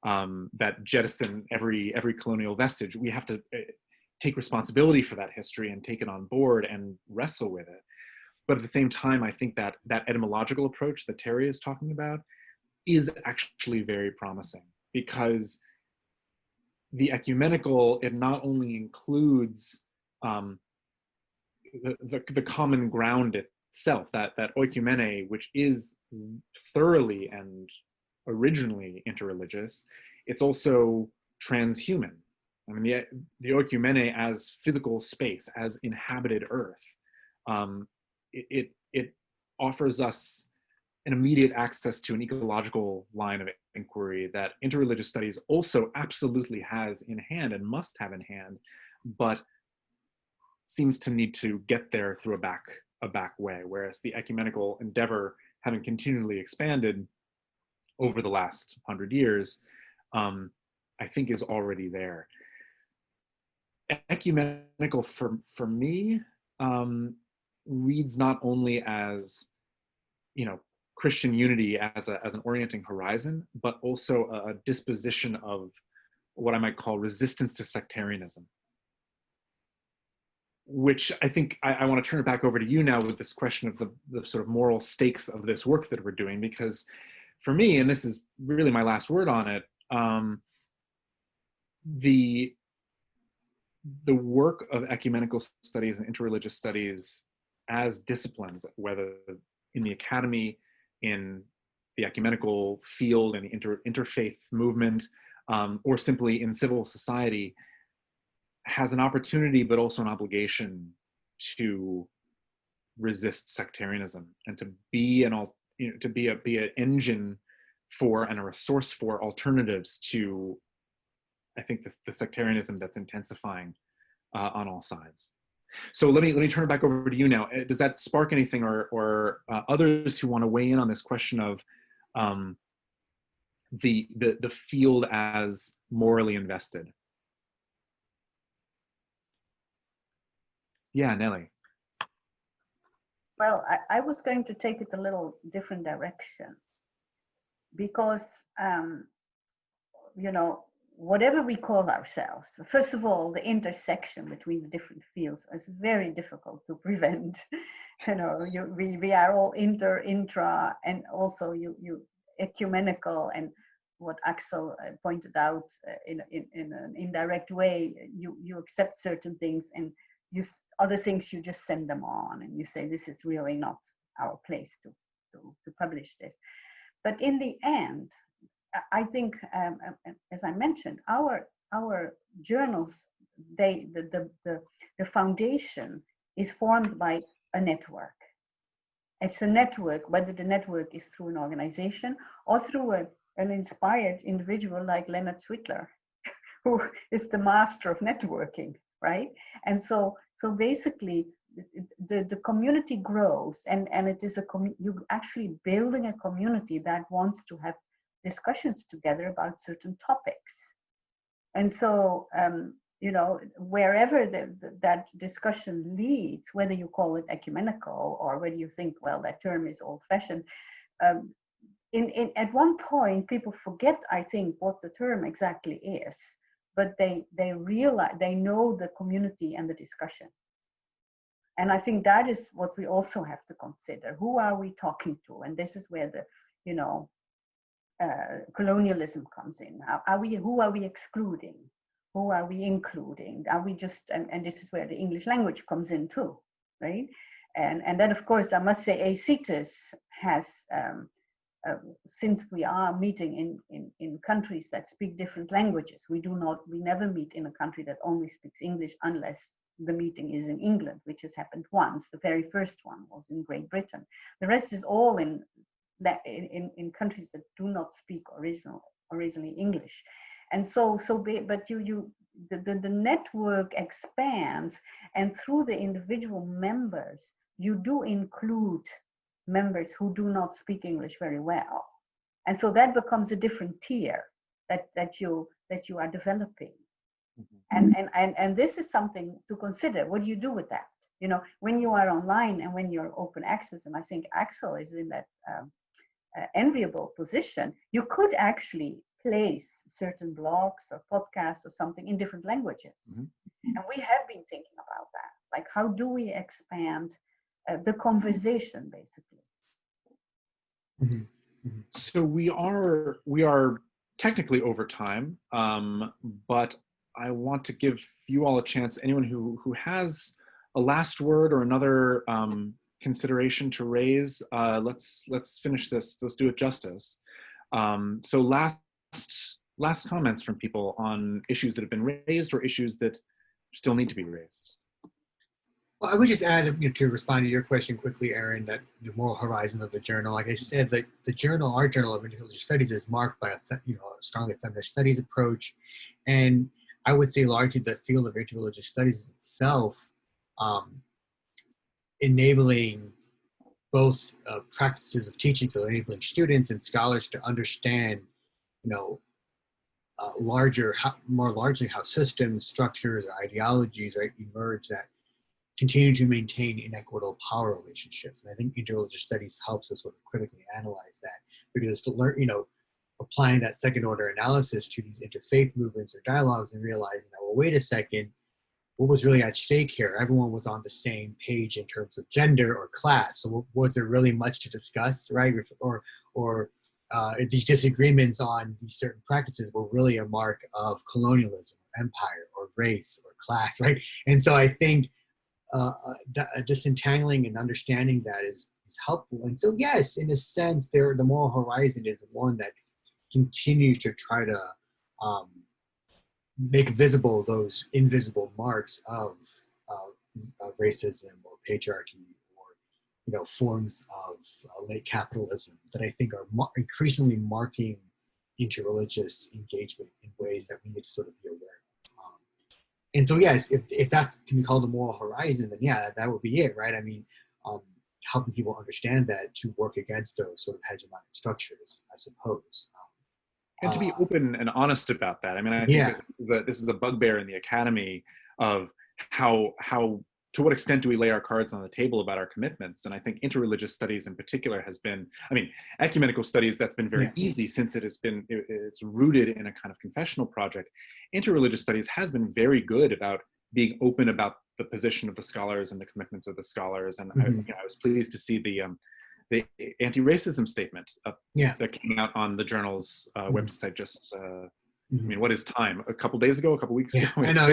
that jettison every colonial vestige. We have to take responsibility for that history and take it on board and wrestle with it. But at the same time, I think that etymological approach that Terry is talking about is actually very promising, because the ecumenical, it not only includes the common ground itself, that oikumene, which is thoroughly and originally interreligious, it's also transhuman. I mean, the oikumene as physical space, as inhabited earth, it offers us an immediate access to an ecological line of inquiry that interreligious studies also absolutely has in hand and must have in hand, but seems to need to get there through a back way, whereas the ecumenical endeavor, having continually expanded over the last 100 years, I think is already there. Ecumenical for me reads not only as Christian unity as an orienting horizon, but also a disposition of what I might call resistance to sectarianism, which I think I want to turn it back over to you now with this question of the sort of moral stakes of this work that we're doing, because for me, and this is really my last word on it, the work of ecumenical studies and interreligious studies as disciplines, whether in the academy, in the ecumenical field, in the interfaith movement, or simply in civil society, has an opportunity but also an obligation to resist sectarianism and to be an engine for and a resource for alternatives to, I think, the sectarianism that's intensifying on all sides. So let me turn it back over to you now. Does that spark anything, or others who want to weigh in on this question of the field as morally invested? Yeah, Nelly. Well, I was going to take it a little different direction, because whatever we call ourselves, first of all, the intersection between the different fields is very difficult to prevent. We are all intra, and also you ecumenical, and what Axel pointed out in an indirect way, you accept certain things, and other things you just send them on, and you say this is really not our place to publish this. But in the end, I think, as I mentioned, our journals, the foundation is formed by a network. It's a network, whether the network is through an organization or through an inspired individual like Leonard Switler, who is the master of networking, right? And so basically, the community grows, and it is you're actually building a community that wants to have discussions together about certain topics. And so, wherever that discussion leads, whether you call it ecumenical or whether you think, well, that term is old-fashioned, at one point, people forget, I think, what the term exactly is, but they realize, they know the community and the discussion. And I think that is what we also have to consider. Who are we talking to? And this is where the, colonialism comes in. Who are we excluding? Who are we including? Are we just, and this is where the English language comes in too, right? And then, of course, I must say, EuARe has, since we are meeting in countries that speak different languages, we never meet in a country that only speaks English unless the meeting is in England, which has happened once. The very first one was in Great Britain. The rest is all in countries that do not speak originally English. And but the network expands, and through the individual members, you do include members who do not speak English very well. And so that becomes a different tier that you are developing. And this is something to consider. What do you do with that? When you are online and when you're open access, and I think Axel is in that enviable position, you could actually place certain blogs or podcasts or something in different languages. Mm-hmm. And we have been thinking about that. Like, how do we expand the conversation, basically? Mm-hmm. Mm-hmm. So we are technically over time, but I want to give you all a chance, anyone who has a last word or another consideration to raise. Let's finish this. Let's do it justice. So last comments from people on issues that have been raised or issues that still need to be raised. Well, I would just add, to respond to your question quickly, Aaron, that the moral horizon of the journal, like I said, that our journal of Interreligious Studies is marked by a strongly feminist studies approach, and I would say largely the field of interreligious studies itself, enabling both practices of teaching, so enabling students and scholars to understand, more largely how systems, structures, or ideologies, right, emerge that continue to maintain inequitable power relationships. And I think interreligious studies helps us sort of critically analyze that, because to learn, applying that second order analysis to these interfaith movements or dialogues and realizing that, well, wait a second, what was really at stake here? Everyone was on the same page in terms of gender or class. So was there really much to discuss, right? Or these disagreements on these certain practices were really a mark of colonialism, empire, or race, or class, right? And so I think disentangling and understanding that is helpful. And so yes, in a sense, the moral horizon is one that continues to try to make visible those invisible marks of racism or patriarchy, or forms of late capitalism that I think are increasingly marking interreligious engagement in ways that we need to sort of be aware of. And so yes, if that can be called a moral horizon, then yeah, that would be it, right? I mean, helping people understand that to work against those sort of hegemonic structures, I suppose. And to be open and honest about that. I mean, I think this is a bugbear in the academy of how to what extent do we lay our cards on the table about our commitments? And I think interreligious studies in particular has been, I mean, ecumenical studies, that's been very easy since it's rooted in a kind of confessional project. Interreligious studies has been very good about being open about the position of the scholars and the commitments of the scholars. And I was pleased to see the anti-racism statement that came out on the journal's website just, I mean, what is time? A couple days ago, a couple weeks ago? I know,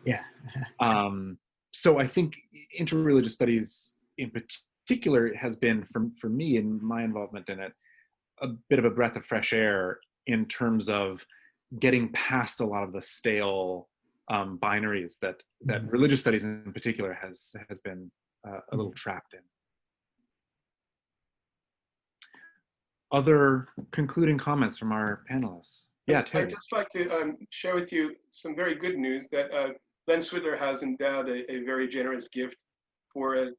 yeah. So I think interreligious studies in particular has been, for me and my involvement in it, a bit of a breath of fresh air in terms of getting past a lot of the stale binaries that religious studies in particular has been a little trapped in. Other concluding comments from our panelists? Yeah, Terry. I'd just like to share with you some very good news that Len Swidler has endowed a very generous gift for a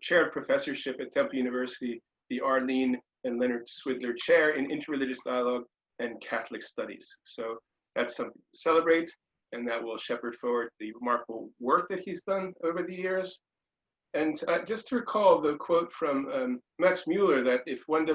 chaired professorship at Temple University, the Arlene and Leonard Swidler Chair in Interreligious Dialogue and Catholic Studies. So that's something to celebrate, and that will shepherd forward the remarkable work that he's done over the years. And just to recall the quote from Max Mueller, that if one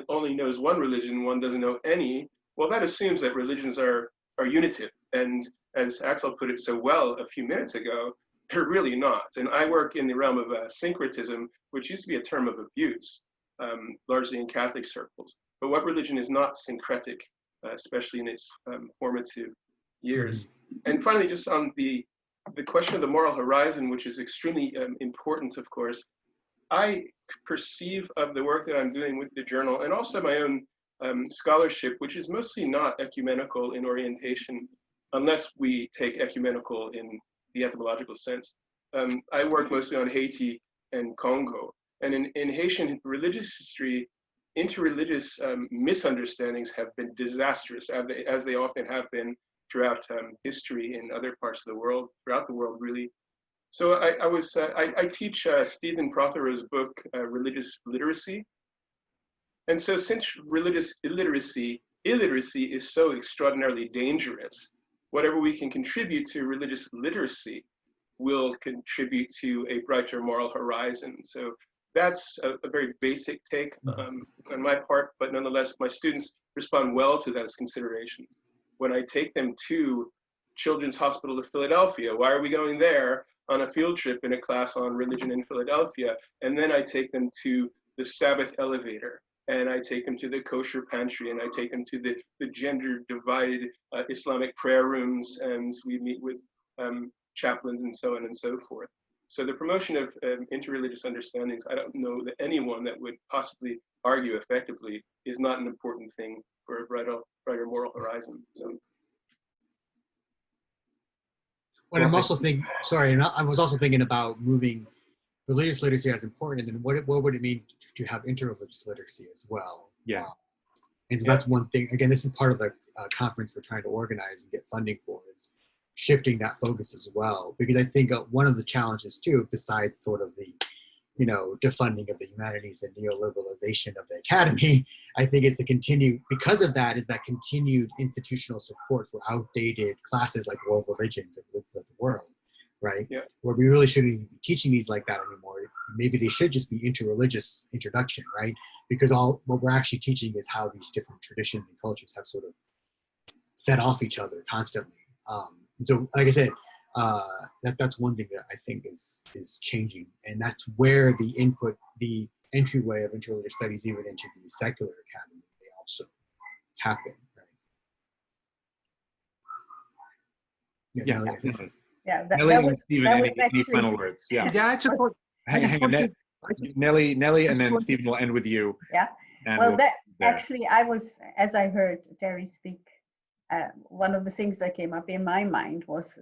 only knows one religion, one doesn't know any, well, that assumes that religions are unitive. And as Axel put it so well a few minutes ago, they're really not. And I work in the realm of syncretism, which used to be a term of abuse, largely in Catholic circles. But what religion is not syncretic, especially in its formative years? And finally, just on the question of the moral horizon, which is extremely important, of course, I perceive of the work that I'm doing with the journal and also my own scholarship, which is mostly not ecumenical in orientation, unless we take ecumenical in the etymological sense. I work mostly on Haiti and Congo. And in Haitian religious history, interreligious misunderstandings have been disastrous, as they often have been throughout history in other parts of the world, throughout the world, really. So I teach Stephen Prothero's book, Religious Literacy. And so since religious illiteracy is so extraordinarily dangerous, whatever we can contribute to religious literacy will contribute to a brighter moral horizon. So that's a very basic take on my part, but nonetheless, my students respond well to that as considerations. When I take them to Children's Hospital of Philadelphia, why are we going there on a field trip in a class on religion in Philadelphia? And then I take them to the Sabbath elevator, and I take them to the kosher pantry, and I take them to the gender-divided Islamic prayer rooms, and we meet with chaplains and so on and so forth. So the promotion of interreligious understandings, I don't know that anyone that would possibly argue effectively is not an important thing for a brighter moral horizon. So. But I'm also thinking, I was also thinking about moving religious literacy as important, and then what would it mean to have interreligious literacy as well? Yeah. And so that's one thing. Again, this is part of the conference we're trying to organize and get funding for, is shifting that focus as well. Because I think one of the challenges too, besides sort of the, defunding of the humanities and neoliberalization of the academy, I think is because of that continued institutional support for outdated classes like world religions and religions of the world, right? Yeah. Where we really shouldn't even be teaching these like that anymore. Maybe they should just be interreligious introduction, right? Because all what we're actually teaching is how these different traditions and cultures have sort of fed off each other constantly. And so, like I said, that's one thing that I think is changing, and that's where the entryway of interreligious studies even into the secular academy, they also happen. Right? Yeah. no, Definitely. Yeah, Nelly that and was Stephen, that any, was any actually final words? Yeah. Yeah, I just want. Hang on. Nelly, and then Stephen will end with you. yeah. And Well, we'll that there. actually, I was, as I heard Terry speak, one of the things that came up in my mind was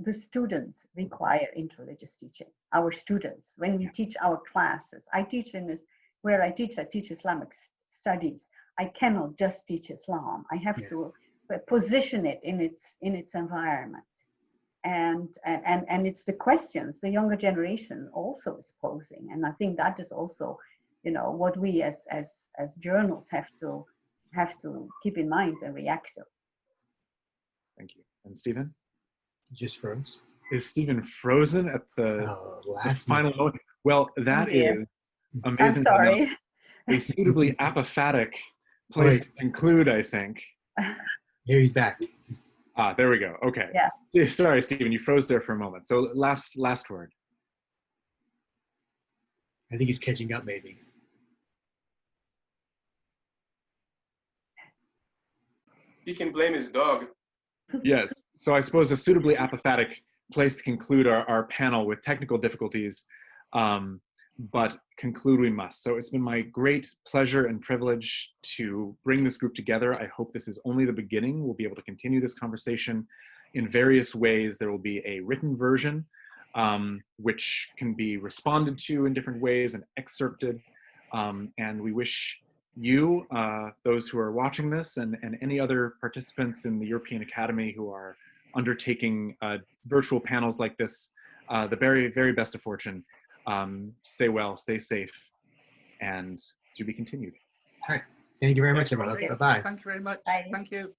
the students require interreligious teaching. Our students, when we teach our classes, I teach where I teach Islamic studies. I cannot just teach Islam. I have to position it in its environment. And it's the questions the younger generation also is posing, and I think that is also, what we as journals have to keep in mind and react to. Thank you. And Stephen? just froze. Is Stephen frozen at the Last final minute. moment? Well, that dear. is I'm amazing. sorry. A suitably apophatic place to conclude, I think. Here he's back. There we go. Okay. Yeah. Sorry, Stephen, you froze there for a moment. So last word. I think he's catching up, maybe. He can blame his dog. Yes. So I suppose a suitably apophatic place to conclude our panel with technical difficulties, but conclude we must. So it's been my great pleasure and privilege to bring this group together. I hope this is only the beginning. We'll be able to continue this conversation in various ways. There will be a written version, which can be responded to in different ways and excerpted. And we wish you, those who are watching this, and any other participants in the European Academy who are undertaking virtual panels like this, the very, very best of fortune. Stay well, stay safe, and to be continued. All right. Thank you very much, Thank you. everyone. Bye-bye. Thank you very much. Bye. Thank you.